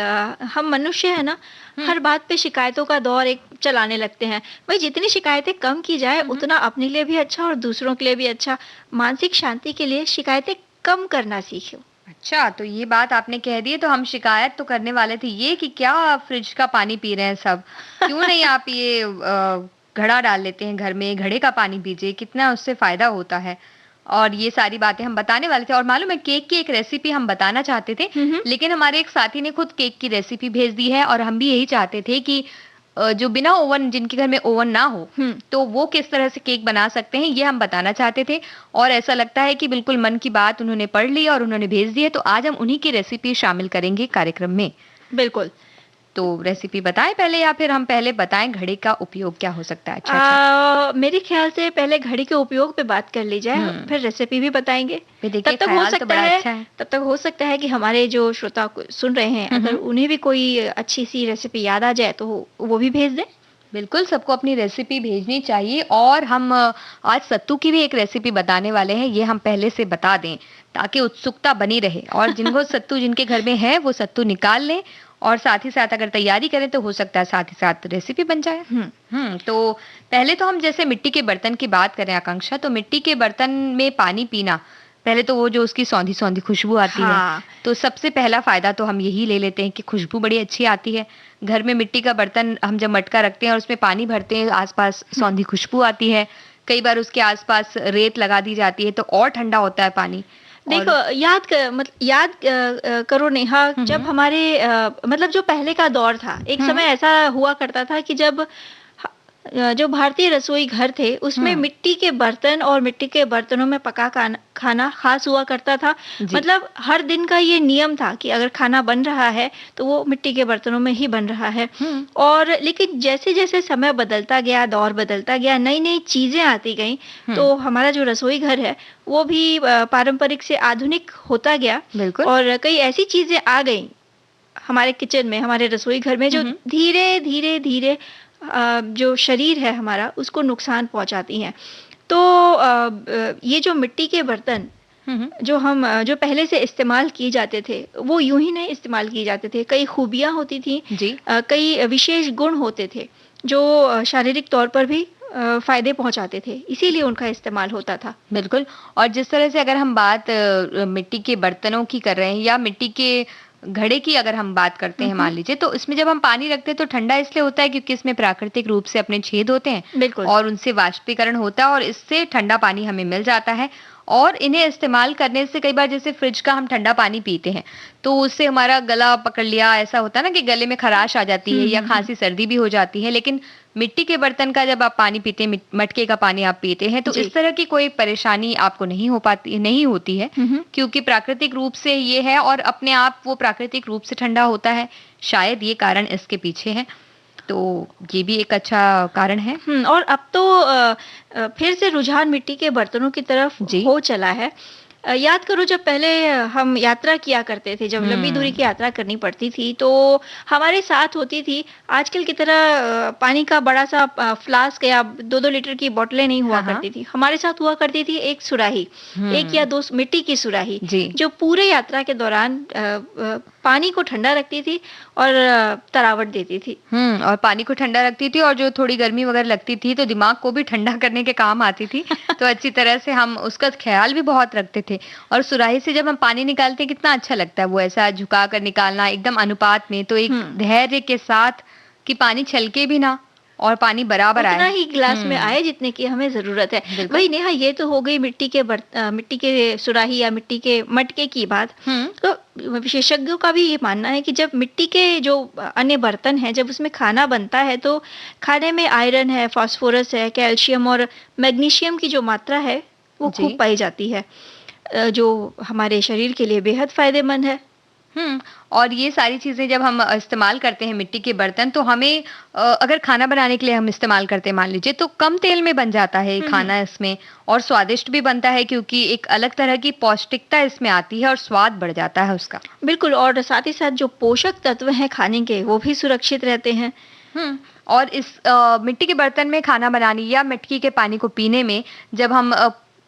हम मनुष्य है ना, हर बात पे शिकायतों का दौर एक चलाने लगते हैं। भाई जितनी शिकायतें कम की जाए उतना अपने लिए भी अच्छा और दूसरों के लिए भी अच्छा। मानसिक शांति के लिए शिकायतें कम करना सीखो। अच्छा, तो ये बात आपने कह दी है, तो हम शिकायत तो करने वाले थे ये कि क्या फ्रिज का पानी पी रहे हैं सब, क्यों नहीं आप ये घड़ा डाल लेते हैं घर में, घड़े का पानी पीजिए, कितना उससे फायदा होता है। और ये सारी बातें हम बताने वाले थे। और मालूम है, केक की एक रेसिपी हम बताना चाहते थे, लेकिन हमारे एक साथी ने खुद केक की रेसिपी भेज दी है, और हम भी यही चाहते थे कि जो बिना ओवन, जिनके घर में ओवन ना हो, तो वो किस तरह से केक बना सकते हैं, ये हम बताना चाहते थे। और ऐसा लगता है कि बिल्कुल मन की बात उन्होंने पढ़ ली और उन्होंने भेज दी है, तो आज हम उन्हीं की रेसिपी शामिल करेंगे कार्यक्रम में। बिल्कुल। तो रेसिपी बताएं पहले, या फिर हम पहले बताएं घड़ी का उपयोग क्या हो सकता है? अच्छा, मेरे ख्याल से पहले घड़ी के उपयोग पे बात कर ली जाए, फिर रेसिपी भी बताएंगे। तब तक हो सकता है, तब तक हो सकता है कि हमारे जो श्रोता सुन रहे हैं, अगर उन्हें भी कोई अच्छी सी रेसिपी याद आ जाए तो वो भी भेज दें। बिल्कुल, सबको अपनी रेसिपी भेजनी चाहिए। और हम आज सत्तू की भी एक रेसिपी बताने वाले हैं, ये हम पहले से बता दें ताकि उत्सुकता बनी रहे। और जिनको सत्तू जिनके घर में है वो सत्तू निकाल लें, और साथ ही साथ अगर तैयारी करें तो हो सकता है साथ ही साथ रेसिपी बन जाए। तो पहले तो हम जैसे मिट्टी के बर्तन की बात करें आकांक्षा, तो मिट्टी के बर्तन में पानी पीना, पहले तो वो जो उसकी सौंधी सौंधी खुशबू आती है, तो सबसे पहला फायदा तो हम यही ले लेते हैं कि खुशबू बड़ी अच्छी आती है। घर में मिट्टी का बर्तन हम जब मटका रखते हैं और उसमें पानी भरते हैं, आसपास सौंधी खुशबू आती है। कई बार उसके आसपास रेत लगा दी जाती है तो और ठंडा होता है पानी। देखो, याद करो नेहा, जब हमारे मतलब जो पहले का दौर था, एक समय ऐसा हुआ करता था कि जब जो भारतीय रसोई घर थे उसमें मिट्टी के बर्तन और मिट्टी के बर्तनों में पका खाना खास हुआ करता था। मतलब हर दिन का ये नियम था कि अगर खाना बन रहा है तो वो मिट्टी के बर्तनों में ही बन रहा है। और लेकिन जैसे जैसे समय बदलता गया, दौर बदलता गया, नई नई चीजें आती गई, तो हमारा जो रसोई घर है वो भी पारंपरिक से आधुनिक होता गया। और कई ऐसी चीजें आ गई हमारे किचन में, हमारे रसोई घर में, जो धीरे धीरे धीरे जो शरीर है हमारा उसको नुकसान पहुंचाती हैं। तो ये जो मिट्टी के बर्तन जो पहले से इस्तेमाल किए जाते थे वो यूं ही नहीं इस्तेमाल किए जाते थे। कई खूबियां होती थी, कई विशेष गुण होते थे जो शारीरिक तौर पर भी फायदे पहुंचाते थे, इसीलिए उनका इस्तेमाल होता था। बिल्कुल। और जिस तरह से अगर हम बात मिट्टी के बर्तनों की कर रहे हैं या मिट्टी के घड़े की अगर हम बात करते हैं, मान लीजिए, तो इसमें जब हम पानी रखते हैं तो ठंडा इसलिए होता है क्योंकि इसमें प्राकृतिक रूप से अपने छेद होते हैं और उनसे वाष्पीकरण होता है और इससे ठंडा पानी हमें मिल जाता है। और इन्हें इस्तेमाल करने से कई बार जैसे फ्रिज का हम ठंडा पानी पीते हैं तो उससे हमारा गला पकड़ लिया, ऐसा होता है ना कि गले में खराश आ जाती है या खांसी सर्दी भी हो जाती है। लेकिन मिट्टी के बर्तन का जब आप पानी पीते हैं, मटके का पानी आप पीते हैं, तो इस तरह की कोई परेशानी आपको नहीं होती है क्योंकि प्राकृतिक रूप से ये है और अपने आप वो प्राकृतिक रूप से ठंडा होता है। शायद ये कारण इसके पीछे है, तो ये भी एक अच्छा कारण है। और अब तो फिर से रुझान मिट्टी के बर्तनों की तरफ हो चला है। याद करो, जब पहले हम यात्रा किया करते थे, जब लंबी दूरी की यात्रा करनी पड़ती थी तो हमारे साथ होती थी आजकल की तरह पानी का बड़ा सा फ्लास्क या 2-2 लीटर की बोतलें नहीं हुआ करती थी। हमारे साथ हुआ करती थी एक सुराही, 1 या 2 मिट्टी की सुराही, जो पूरे यात्रा के दौरान पानी को ठंडा रखती थी और तरावट देती थी। और पानी को ठंडा रखती थी और जो थोड़ी गर्मी वगैरह लगती थी तो दिमाग को भी ठंडा करने के काम आती थी। तो अच्छी तरह से हम उसका ख्याल भी बहुत रखते थे। और सुराही से जब हम पानी निकालते हैं कितना अच्छा लगता है, वो ऐसा झुका कर निकालना एकदम अनुपात में, तो एक धैर्य के साथ कि पानी छलके भी ना और पानी बराबर उतना आए। ही गिलास में आए जितने की हमें जरूरत है। बिल्कुल। वही नेहा, ये तो हो गई मिट्टी के सुराही या मिट्टी के मटके की बात। तो विशेषज्ञों का भी ये मानना है कि जब मिट्टी के जो अन्य बर्तन हैं, जब उसमें खाना बनता है तो खाने में आयरन है, फास्फोरस है, कैल्शियम और मैग्नीशियम की जो मात्रा है वो जी। खूब पाई जाती है, जो हमारे शरीर के लिए बेहद फायदेमंद है। और ये सारी चीज़ें जब हम इस्तेमाल करते हैं मिट्टी के बर्तन, तो हमें अगर खाना बनाने के लिए हम इस्तेमाल करते हैं मान लीजिए, तो कम तेल में बन जाता है खाना इसमें, और स्वादिष्ट भी बनता है क्योंकि एक अलग तरह की पौष्टिकता इसमें आती है और स्वाद बढ़ जाता है उसका। बिल्कुल, और साथ ही साथ जो पोषक तत्व हैं खाने के वो भी सुरक्षित रहते हैं। और इस मिट्टी के बर्तन में खाना बनाने या मिट्टी के पानी को पीने में, जब हम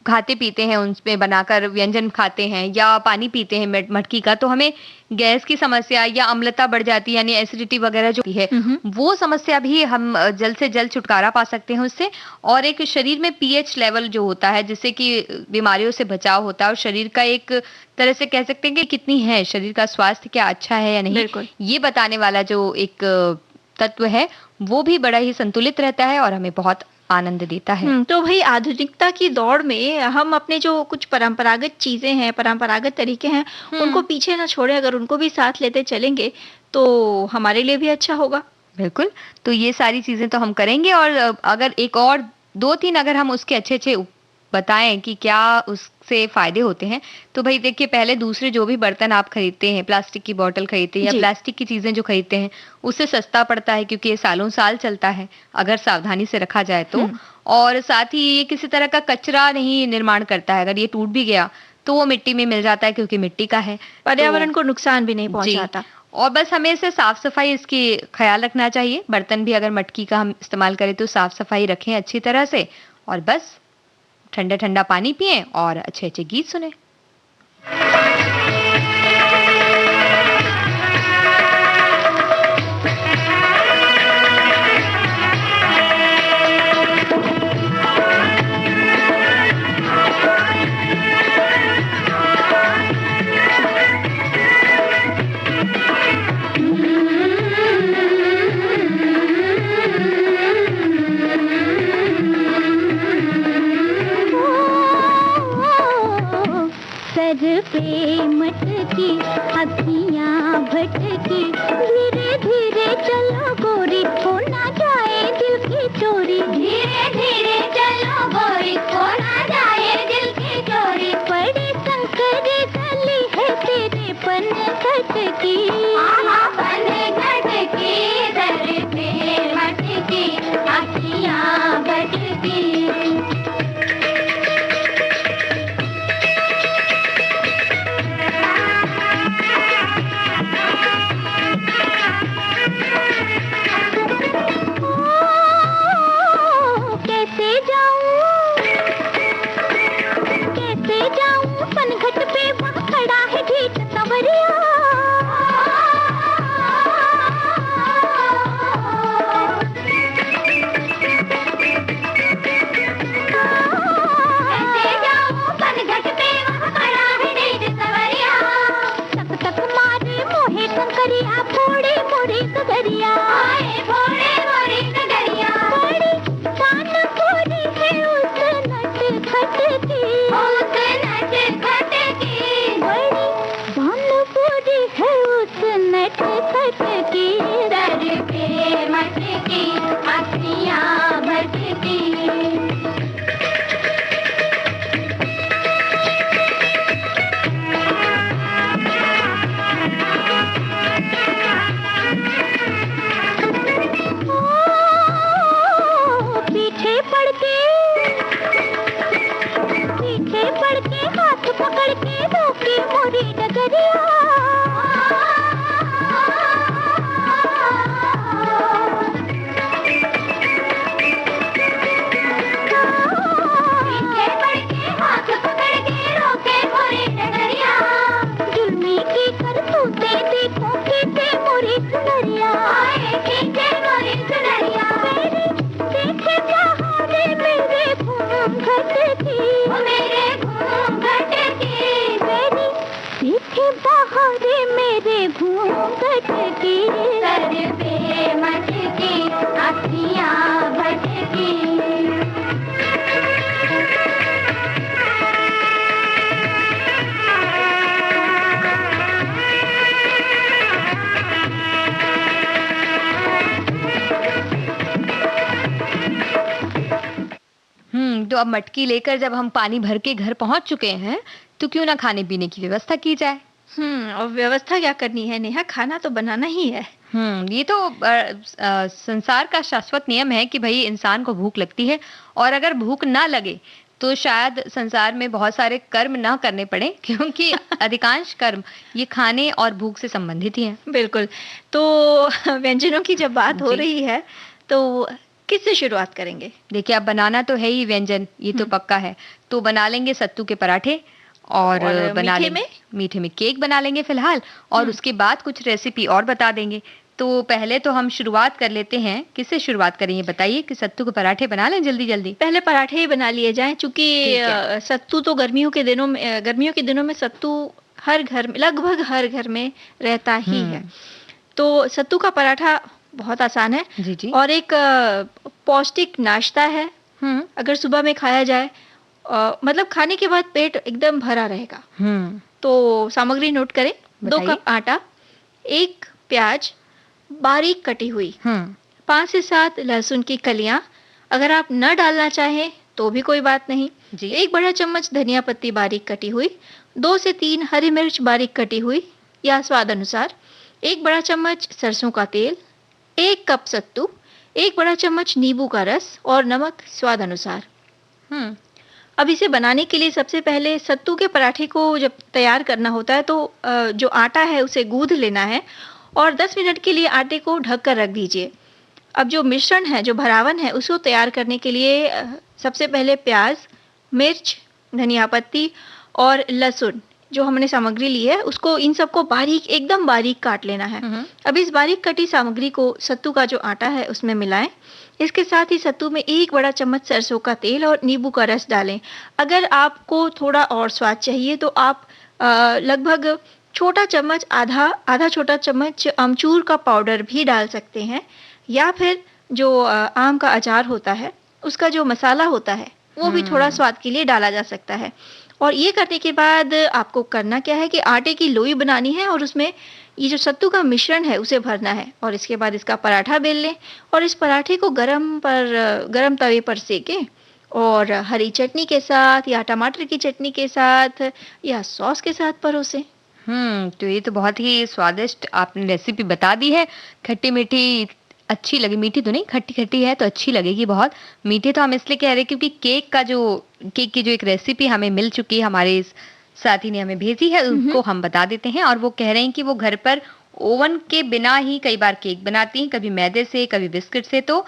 खाते पीते हैं, उनमें बनाकर व्यंजन खाते हैं या पानी पीते हैं मटकी का, तो हमें गैस की समस्या या अम्लता बढ़ जाती है, यानी एसिडिटी वगैरह जो है वो समस्या भी हम जल्द से जल्द छुटकारा पा सकते हैं उससे। और एक शरीर में पीएच लेवल जो होता है, जिससे कि बीमारियों से बचाव होता है, और शरीर का एक तरह से कह सकते हैं कि कितनी है शरीर का स्वास्थ्य, क्या अच्छा है या नहीं, ये बताने वाला जो एक तत्व है वो भी बड़ा ही संतुलित रहता है और हमें बहुत आनंद देता है। तो भाई आधुनिकता की दौड़ में हम अपने जो कुछ परंपरागत चीजें हैं, परंपरागत तरीके हैं, उनको पीछे ना छोड़े, अगर उनको भी साथ लेते चलेंगे तो हमारे लिए भी अच्छा होगा। बिल्कुल, तो ये सारी चीजें तो हम करेंगे, और अगर एक और 2-3 अगर हम उसके अच्छे बताएं कि क्या उससे फायदे होते हैं, तो भाई देखिए, पहले दूसरे जो भी बर्तन आप खरीदते हैं, प्लास्टिक की बोतल खरीदते हैं या प्लास्टिक की चीजें जो खरीदते हैं, उससे सस्ता पड़ता है क्योंकि ये सालों साल चलता है अगर सावधानी से रखा जाए तो। और साथ ही ये किसी तरह का कचरा नहीं निर्माण करता है, अगर ये टूट भी गया तो वो मिट्टी में मिल जाता है क्योंकि मिट्टी का है, पर्यावरण को नुकसान भी नहीं पहुंचाता। और बस हमें इसे साफ सफाई इसकी ख्याल रखना चाहिए। बर्तन भी अगर मटकी का हम इस्तेमाल करें तो साफ सफाई रखें अच्छी तरह से, और बस ठंडा ठंडा पानी पिएं और अच्छे अच्छे गीत सुने। सर पे मटकी, अखियां भटकी, धीरे धीरे चलो गोरी, हो ना जाए दिल की चोरी। धीरे धीरे चलो गोरी, हो ना जाए दिल की चोरी। बड़ी संकरी गली है तेरे पन घटकी, पन घटकी, सर पे मटकी, अखियां भटकी। मेरे घूंघट की, सर पे मटकी, अखियां तो अब मटकी लेकर जब हम पानी भर के घर पहुंच चुके हैं, तो क्यों ना खाने पीने की व्यवस्था की जाए। और व्यवस्था क्या करनी है नेहा, खाना तो बनाना ही है। ये तो संसार का शाश्वत नियम है कि भाई इंसान को भूख लगती है, और अगर भूख ना लगे तो शायद संसार में बहुत सारे कर्म ना करने पड़े, क्योंकि अधिकांश कर्म ये खाने और भूख से संबंधित ही हैं। बिल्कुल। तो व्यंजनों की जब बात हो जी। रही है तो किससे शुरुआत करेंगे? देखिए, अब बनाना तो है ही व्यंजन, ये तो पक्का है। तो बना लेंगे सत्तू के पराठे, और बना मीठे लेंगे मीठे में केक बना लेंगे फिलहाल, और उसके बाद कुछ रेसिपी और बता देंगे। तो पहले तो हम शुरुआत कर लेते हैं, किससे शुरुआत करें ये बताइए, कि सत्तू के पराठे बना लें जल्दी जल्दी। पहले पराठे ही बना लिए जाएं, चूंकि ठीक है। सत्तू तो गर्मियों के दिनों में सत्तू हर घर में, लगभग हर घर में रहता ही है। तो सत्तू का पराठा बहुत आसान है जी जी। और एक पौष्टिक नाश्ता है। अगर सुबह में खाया जाए, मतलब खाने के बाद पेट एकदम भरा रहेगा। तो सामग्री नोट करें। 2 बताइए। कप आटा, 1 प्याज बारीक कटी हुई, 5 से 7 लहसुन की कलियां, अगर आप न डालना चाहें तो भी कोई बात नहीं। जी। 1 बड़ा चम्मच धनिया पत्ती बारीक कटी हुई, 2 से 3 हरी मिर्च बारीक कटी हुई या स्वाद अनुसार, 1 बड़ा चम्मच सरसों का तेल, 1 कप सत्तू, 1 बड़ा चम्मच नींबू का रस और नमक स्वाद अनुसार। अब इसे बनाने के लिए सबसे पहले सत्तू के पराठे को जब तैयार करना होता है तो जो आटा है उसे गूंथ लेना है और 10 मिनट के लिए आटे को ढक कर रख दीजिए। अब जो मिश्रण है, जो भरावन है, उसको तैयार करने के लिए सबसे पहले प्याज, मिर्च, धनिया पत्ती और लहसुन जो हमने सामग्री ली है उसको, इन सबको बारीक, एकदम बारीक काट लेना है। अब इस बारीक कटी सामग्री को सत्तू का जो आटा है उसमें मिलाएं। इसके साथ ही सत्तू में 1 बड़ा चम्मच सरसों का तेल और नींबू का रस डालें। अगर आपको थोड़ा और स्वाद चाहिए तो आप लगभग छोटा चम्मच, आधा छोटा चम्मच अमचूर का पाउडर भी डाल सकते हैं, या फिर जो आम का अचार होता है उसका जो मसाला होता है वो भी थोड़ा स्वाद के लिए डाला जा सकता है। और ये करने के बाद आपको करना क्या है कि आटे की लोई बनानी है और उसमें ये जो सत्तू का मिश्रण है उसे भरना है, और इसके बाद इसका पराठा बेल लें और इस पराठे को गरम तवे पर सेकें और हरी चटनी के साथ या टमाटर की चटनी के साथ या सॉस के साथ परोसें। तो ये तो बहुत ही स्वादिष्ट आपने रेसिपी बता दी है। खट्टी मीठी अच्छी लगी, मीठी तो नहीं, खट्टी खट्टी है तो अच्छी लगेगी बहुत। मीठे तो हम इसलिए कह रहे हैं क्योंकि केक की जो एक रेसिपी हमें मिल चुकी है, हमारे इस साथी ने हमें भेजी है, उनको हम बता देते हैं। और वो कह रहे हैं कि वो घर पर ओवन के बिना ही कई बार केक बनाती हैं, कभी मैदे से, कभी बिस्किट से, तो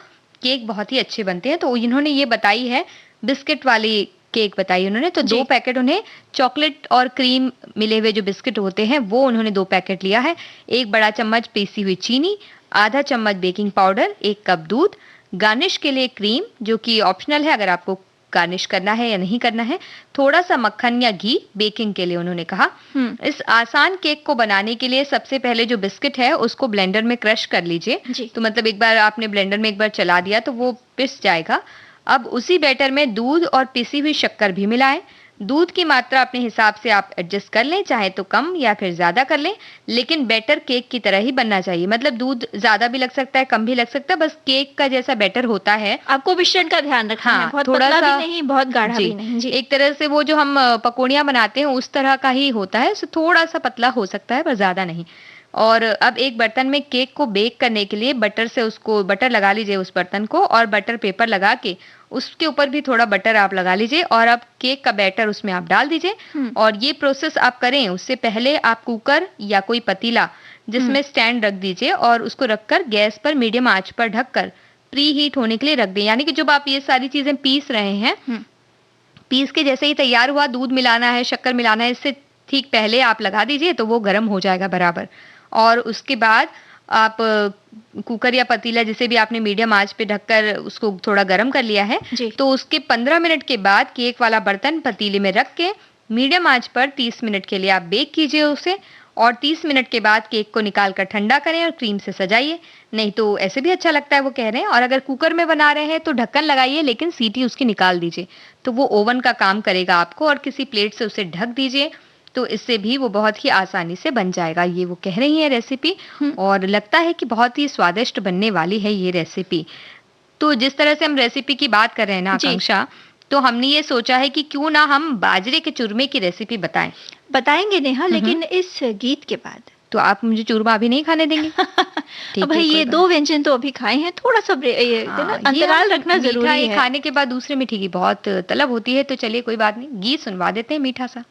केक बहुत ही अच्छे बनते हैं। तो इन्होंने ये बताई है, बिस्किट वाली केक बताई उन्होंने। तो 2 पैकेट उन्हें चॉकलेट और क्रीम मिले हुए जो बिस्किट होते हैं वो उन्होंने 2 पैकेट लिया है, 1 बड़ा चम्मच पीसी हुई चीनी, आधा चम्मच बेकिंग पाउडर, 1 कप दूध, गार्निश के लिए क्रीम जो कि ऑप्शनल है अगर आपको गार्निश करना है या नहीं करना है, थोड़ा सा मक्खन या घी बेकिंग के लिए उन्होंने कहा। इस आसान केक को बनाने के लिए सबसे पहले जो बिस्किट है उसको ब्लेंडर में क्रश कर लीजिए। तो मतलब एक बार आपने ब्लेंडर में एक बार चला दिया तो वो पिस जाएगा। अब उसी बैटर में दूध और पिसी हुई शक्कर भी मिलाएं। दूध की मात्रा अपने हिसाब से आप एडजस्ट कर लें, चाहे तो कम या फिर ज्यादा कर लें, लेकिन बैटर केक की तरह ही बनना चाहिए। मतलब दूध ज्यादा भी लग सकता है, कम भी लग सकता है, बस केक का जैसा बैटर होता है। आपको मिश्रण का ध्यान रखना है, बहुत थोड़ा पतला सा भी नहीं, बहुत गाढ़ा भी नहीं। जी। एक तरह से वो जो हम पकौड़ियाँ बनाते हैं उस तरह का ही होता है, थोड़ा सा पतला हो सकता है पर ज्यादा नहीं। और अब एक बर्तन में केक को बेक करने के लिए बटर लगा लीजिए उस बर्तन को, और बटर पेपर लगा के उसके ऊपर भी थोड़ा बटर आप लगा लीजिए, और अब केक का बैटर उसमें आप डाल दीजिए। और ये प्रोसेस आप करें उससे पहले आप कुकर या कोई पतीला जिसमें स्टैंड रख दीजिए और उसको रखकर गैस पर मीडियम आंच पर ढककर प्री हीट होने के लिए रख दें। यानी कि जब आप ये सारी चीजें पीस रहे हैं, पीस के जैसे ही तैयार हुआ, दूध मिलाना है, शक्कर मिलाना है, इससे ठीक पहले आप लगा दीजिए तो वो गर्म हो जाएगा बराबर। और उसके बाद आप कुकर या पतीला जिसे भी आपने मीडियम आंच पे ढककर उसको थोड़ा गर्म कर लिया है, तो उसके 15 मिनट के बाद केक वाला बर्तन पतीले में रख के मीडियम आंच पर 30 मिनट के लिए आप बेक कीजिए उसे, और 30 मिनट के बाद केक को निकाल कर ठंडा करें और क्रीम से सजाइए। नहीं तो ऐसे भी अच्छा लगता है वो कह रहे हैं। और अगर कुकर में बना रहे हैं तो ढक्कन लगाइए, लेकिन सीटी उसकी निकाल दीजिए, तो वो ओवन का काम करेगा आपको, और किसी प्लेट से उसे ढक दीजिए, तो इससे भी वो बहुत ही आसानी से बन जाएगा। ये वो कह रही है रेसिपी, और लगता है कि बहुत ही स्वादिष्ट बनने वाली है ये रेसिपी। तो जिस तरह से हम रेसिपी की बात कर रहे हैं ना आकांक्षा, तो हमने ये सोचा है कि क्यों ना हम बाजरे के चूरमे की रेसिपी बताएं। बताएंगे नेहा, लेकिन इस गीत के बाद। तो आप मुझे चूरमा अभी नहीं खाने देंगे? अब भाई ये 2 व्यंजन तो अभी खाए हैं, थोड़ा सा अंतराल रखना जरूरी है। खाने के बाद दूसरे मीठे की बहुत तलब होती है, तो चलिए कोई बात नहीं, गीत सुनवा देते हैं मीठा सा।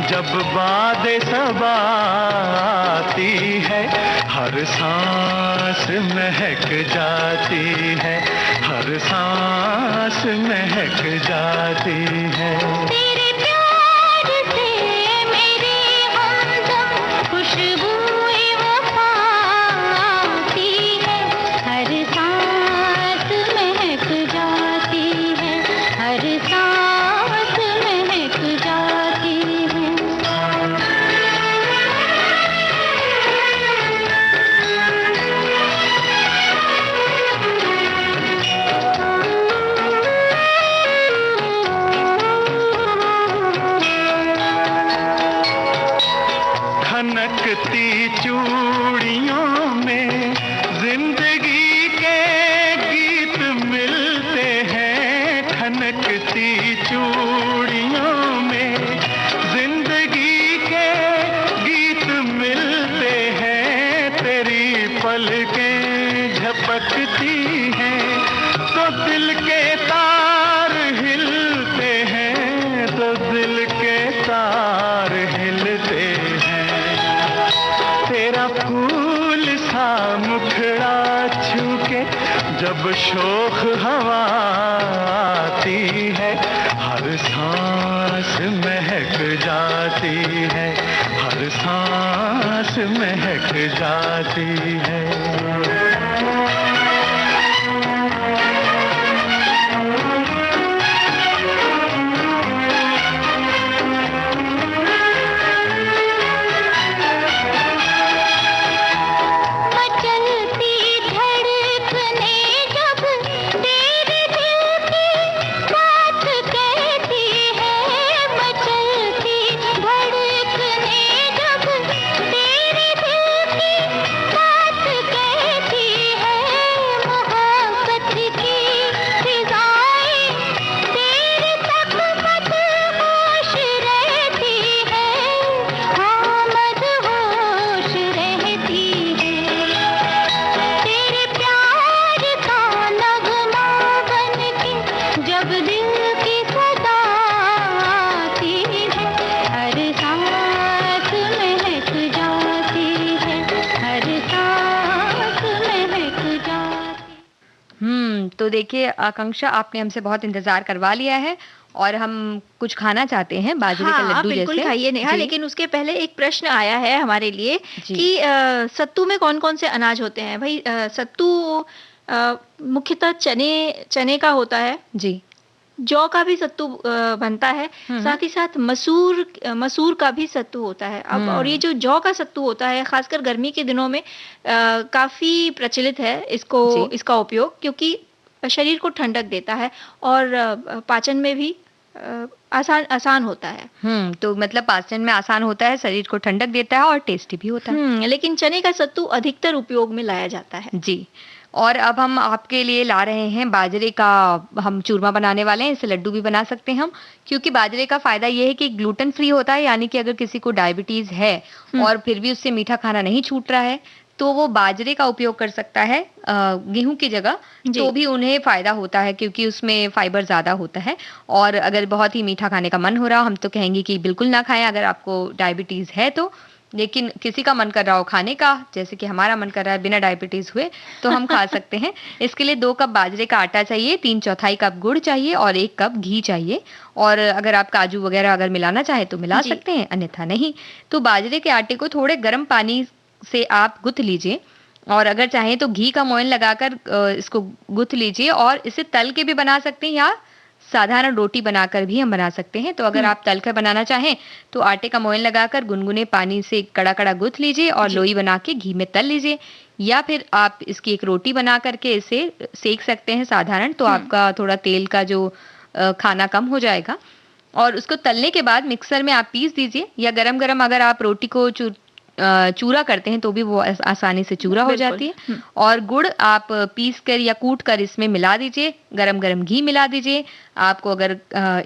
जब बादे सबा आती है, हर सांस महक जाती है, हर सांस महक जाती है। तेरे प्यार से मेरी हमदम खुशबूएं वफा आती है, हर सांस महक जाती है, हर सांस महक जाती है। खनकती चूड़ियों में जिंदगी के गीत मिलते हैं, खनकती चूड़ियों में जिंदगी के गीत मिलते हैं। तेरी पलकें झपकती हैं तो दिल के तार हिलते हैं, तो दिल के तार हिलते हैं। तेरा फूल सा मुखड़ा छू के जब शोख हवा आती है, हर सांस महक जाती है, हर सांस महक जाती है। तो देखिए आकांक्षा, आपने हमसे बहुत इंतजार करवा लिया है और हम कुछ खाना चाहते हैं बाजरे का लड्डू जैसे। बिल्कुल खाइए नेहा, लेकिन उसके पहले एक प्रश्न आया है हमारे लिए कि सत्तू में कौन-कौन से अनाज होते हैं? भाई सत्तू मुख्यतः चने का होता है जी, जौ का भी सत्तू बनता है, साथ ही साथ मसूर का भी सत्तू होता है। अब और ये जो जौ का सत्तू होता है खासकर गर्मी के दिनों में काफी प्रचलित है इसका उपयोग, क्योंकि शरीर को ठंडक देता है और पाचन में भी आसान होता है। तो मतलब पाचन में आसान होता है, शरीर को ठंडक देता है और टेस्टी भी होता है। लेकिन चने का सत्तू अधिकतर उपयोग में लाया जाता है जी। और अब हम आपके लिए ला रहे हैं बाजरे का, हम चूरमा बनाने वाले हैं, इससे लड्डू भी बना सकते हैं हम, क्योंकि बाजरे का फायदा ये है कि ग्लूटेन फ्री होता है, यानी कि अगर किसी को डायबिटीज है और फिर भी उससे मीठा खाना नहीं छूट रहा है तो वो बाजरे का उपयोग कर सकता है गेहूं की जगह, तो भी उन्हें फायदा होता है क्योंकि उसमें फाइबर ज्यादा होता है। और अगर बहुत ही मीठा खाने का मन हो रहा हो, हम तो कहेंगे कि बिल्कुल ना खाएं अगर आपको डायबिटीज है तो, लेकिन किसी का मन कर रहा हो खाने का, जैसे कि हमारा मन कर रहा है बिना डायबिटीज हुए, तो हम खा सकते हैं। इसके लिए 2 कप बाजरे का आटा चाहिए, 3/4 कप गुड़ चाहिए और 1 कप घी चाहिए। और अगर आप काजू वगैरह अगर मिलाना चाहे तो मिला सकते हैं, अन्यथा नहीं। तो बाजरे के आटे को थोड़े गर्म पानी से आप गुथ लीजिए और अगर चाहें तो घी का मोयन लगाकर इसको गुथ लीजिए और इसे तल के भी बना सकते हैं या साधारण रोटी बनाकर भी हम बना सकते हैं। तो अगर आप तलकर बनाना चाहें तो आटे का मोयन लगाकर गुनगुने पानी से कड़ा-कड़ा गूँथ लीजिए और लोई बना के घी में तल लीजिए, या फिर आप इसकी एक रोटी बना करके इसे सेक सकते हैं साधारण, तो आपका थोड़ा तेल का जो खाना कम हो जाएगा। और उसको तलने के बाद मिक्सर में आप पीस दीजिए, या गरम-गरम अगर आप रोटी को चूरा करते हैं तो भी वो आसानी से चूरा हो जाती है। और गुड़ आप पीस कर या कूट कर इसमें मिला दीजिए, गरम-गरम घी मिला दीजिए। आपको अगर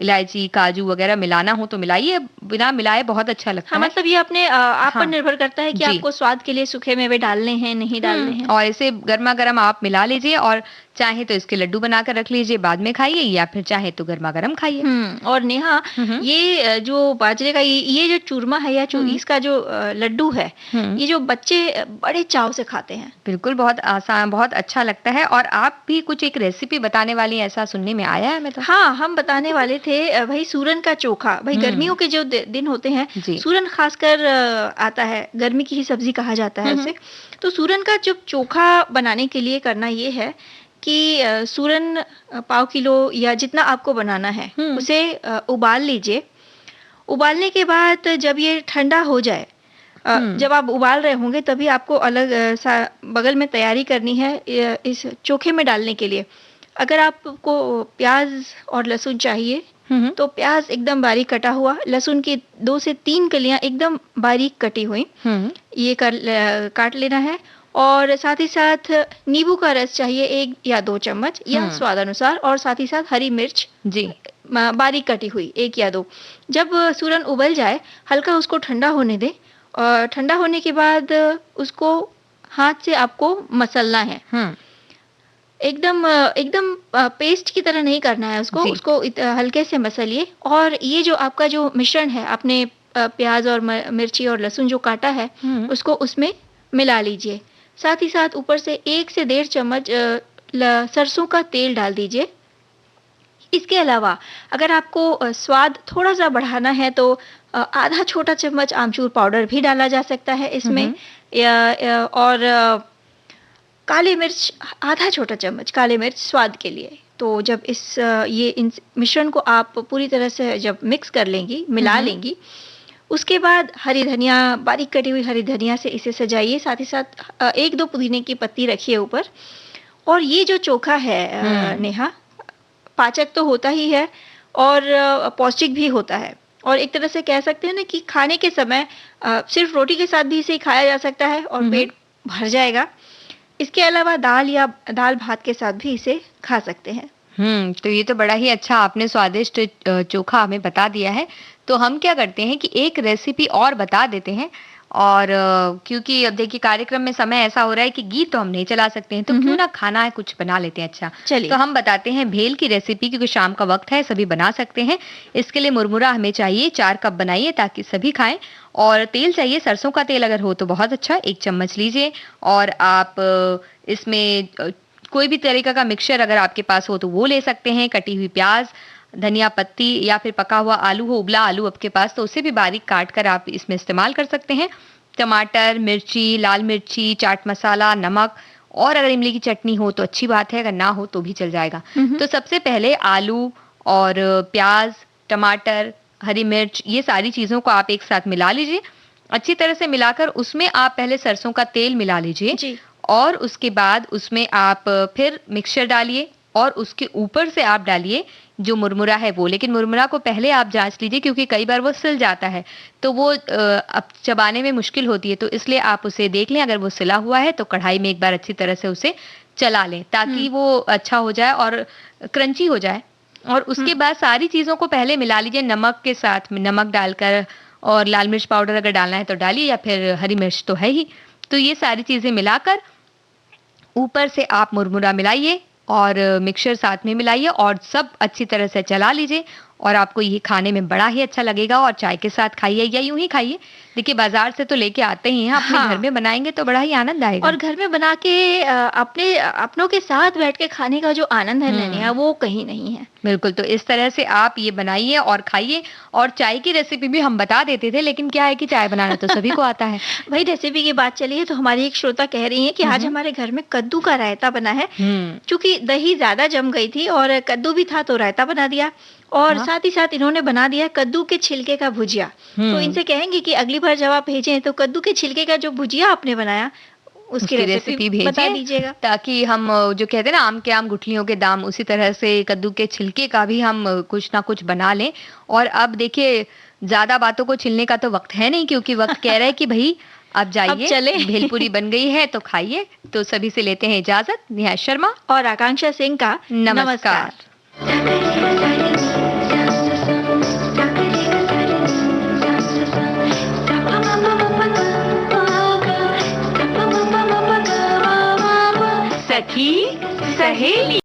इलायची, काजू वगैरह मिलाना हो तो मिलाइए, बिना मिलाए बहुत अच्छा लगता है। मतलब ये अपने आप पर निर्भर करता है कि आपको स्वाद के लिए सूखे मेवे डालने हैं, नहीं डालने हैं। और इसे गर्मा-गर्म आप मिला लीजिए, और चाहे तो इसके लड्डू बनाकर रख लीजिए, बाद में खाइए, या फिर चाहे तो गर्मा-गर्म खाइए। और नेहा, ये जो बाजरे का ये जो चूरमा है या इसका जो लड्डू है, ये जो बच्चे बड़े चाव से खाते हैं। बिल्कुल, बहुत आसान, बहुत अच्छा लगता है। और आप भी कुछ एक रेसिपी बताने वाली हैं, ऐसा सुनने में आया है हमें तो। हाँ, हम बताने वाले थे भाई सूरन का चोखा। भाई गर्मियों के जो दिन होते हैं, सूरन खासकर आता है, गर्मी की ही सब्जी कहा जाता है उसे। तो सूरन का जो चोखा बनाने के लिए करना ये है कि सूरन पाव किलो या जितना आपको बनाना है उसे उबाल लीजिए। उबालने के बाद जब ये ठंडा हो जाए, जब आप उबाल रहे होंगे तभी आपको अलग बगल में तैयारी करनी है इस चोखे में डालने के लिए। अगर आपको प्याज और लहसुन चाहिए तो प्याज एकदम बारीक कटा हुआ, लहसुन की 2 से 3 कलियां एकदम बारीक कटी हुई ये काट लेना है। और साथ ही साथ नींबू का रस चाहिए 1 या 2 चम्मच या स्वाद अनुसार, और साथ ही साथ हरी मिर्च बारीक कटी हुई 1 या 2। जब सूरन उबल जाए, हल्का उसको ठंडा होने दें, और ठंडा होने के बाद उसको हाथ से आपको मसलना है। एकदम पेस्ट की तरह नहीं करना है उसको हल्के से मसलिए। और ये जो आपका जो मिश्रण है, आपने प्याज और मिर्ची और लहसुन जो काटा है उसको उसमें मिला लीजिए। साथ ही साथ ऊपर से 1 से 1.5 चम्मच सरसों का तेल डाल दीजिए। इसके अलावा अगर आपको स्वाद थोड़ा सा बढ़ाना है तो आधा छोटा चम्मच आमचूर पाउडर भी डाला जा सकता है इसमें, और काली मिर्च आधा छोटा चम्मच काली मिर्च स्वाद के लिए। तो जब इन मिश्रण को आप पूरी तरह से जब मिक्स कर लेंगी, मिला लेंगी, उसके बाद हरी धनिया, बारीक कटी हुई हरी धनिया से इसे सजाइए। साथ ही साथ 1-2 पुदीने की पत्ती रखिए ऊपर। और ये जो चोखा है नेहा, पाचक तो होता ही है और पौष्टिक भी होता है। और एक तरह से कह सकते हैं ना कि खाने के समय सिर्फ रोटी के साथ भी इसे खाया जा सकता है और पेट भर जाएगा। इसके अलावा दाल भात के साथ भी इसे खा सकते हैं। तो ये तो बड़ा ही अच्छा आपने स्वादिष्ट चोखा हमें बता दिया है। तो हम क्या करते हैं कि एक रेसिपी और बता देते हैं, और क्योंकि अब देखिए कार्यक्रम में समय ऐसा हो रहा है कि गीत तो हम नहीं चला सकते हैं, तो क्यों ना खाना है कुछ बना लेते हैं। अच्छा, चलिए तो हम बताते हैं भेल की रेसिपी, क्योंकि शाम का वक्त है, सभी बना सकते हैं। इसके लिए मुरमुरा हमें चाहिए 4 कप बनाइए ताकि सभी खाएं। और तेल चाहिए, सरसों का तेल अगर हो तो बहुत अच्छा, 1 चम्मच लीजिए। और आप इसमें कोई भी तरीका का मिक्सचर अगर आपके पास हो तो वो ले सकते हैं। कटी हुई प्याज, धनिया पत्ती, या फिर पका हुआ आलू हो, उबला आलू आपके पास तो उसे भी बारीक काट कर आप इसमें इस्तेमाल कर सकते हैं। टमाटर, मिर्ची, लाल मिर्ची, चाट मसाला, नमक, और अगर इमली की चटनी हो तो अच्छी बात है, अगर ना हो तो भी चल जाएगा। तो सबसे पहले आलू और प्याज, टमाटर, हरी मिर्च, ये सारी चीजों को आप एक साथ मिला लीजिए। अच्छी तरह से मिलाकर उसमें आप पहले सरसों का तेल मिला लीजिए, और उसके बाद उसमें आप फिर मिक्सचर डालिए, और उसके ऊपर से आप डालिए जो मुरमुरा है वो। लेकिन मुरमुरा को पहले आप जांच लीजिए, क्योंकि कई बार वो सिल जाता है तो वो अब चबाने में मुश्किल होती है, तो इसलिए आप उसे देख लें। अगर वो सिला हुआ है तो कढ़ाई में एक बार अच्छी तरह से उसे चला लें ताकि वो अच्छा हो जाए और क्रंची हो जाए। और उसके बाद सारी चीज़ों को पहले मिला लीजिए नमक के साथ, नमक डालकर, और लाल मिर्च पाउडर अगर डालना है तो डालिए, या फिर हरी मिर्च तो है ही। तो ये सारी चीज़ें मिलाकर ऊपर से आप मुरमुरा मिलाइए और मिक्सचर साथ में मिलाइए, और सब अच्छी तरह से चला लीजिए। और आपको ये खाने में बड़ा ही अच्छा लगेगा और चाय के साथ खाइए या यूं ही खाइए। देखिए बाजार से तो लेके आते ही हैं, अपने घर में बनाएंगे तो बड़ा ही आनंद आएगा। और घर में बना के अपनों के साथ बैठ के खाने का जो आनंद है नैनिया, वो कहीं नहीं है। बिल्कुल, तो इस तरह से आप ये बनाइए और खाइए। और चाय की रेसिपी भी हम बता देते थे, लेकिन क्या है कि चाय बनाना तो सभी को आता है। भाई रेसिपी की बात चली है तो हमारी एक श्रोता कह रही है कि आज हमारे घर में कद्दू का रायता बना है। चूंकि दही ज्यादा जम गई थी और कद्दू भी था तो रायता बना दिया, और साथ ही साथ इन्होंने बना दिया कद्दू के छिलके का भुजिया। तो इनसे कहेंगे कि अगली बार जब आप भेजें तो कद्दू के छिलके का जो भुजिया आपने बनाया उसकी रेसिपी बता दीजिएगा, ताकि हम जो कहते हैं ना आम के आम गुठलियों के दाम, उसी तरह से कद्दू के छिलके का भी हम कुछ ना कुछ बना लें। और अब देखिए ज्यादा बातों को छिलने का तो वक्त है नहीं, क्योंकि वक्त कह रहा है कि भाई अब जाइए, चले भेलपुरी बन गई है तो खाइए। तो सभी से लेते हैं इजाजत, निहाल शर्मा और आकांक्षा सिंह का नमस्कार। सखी सहेली।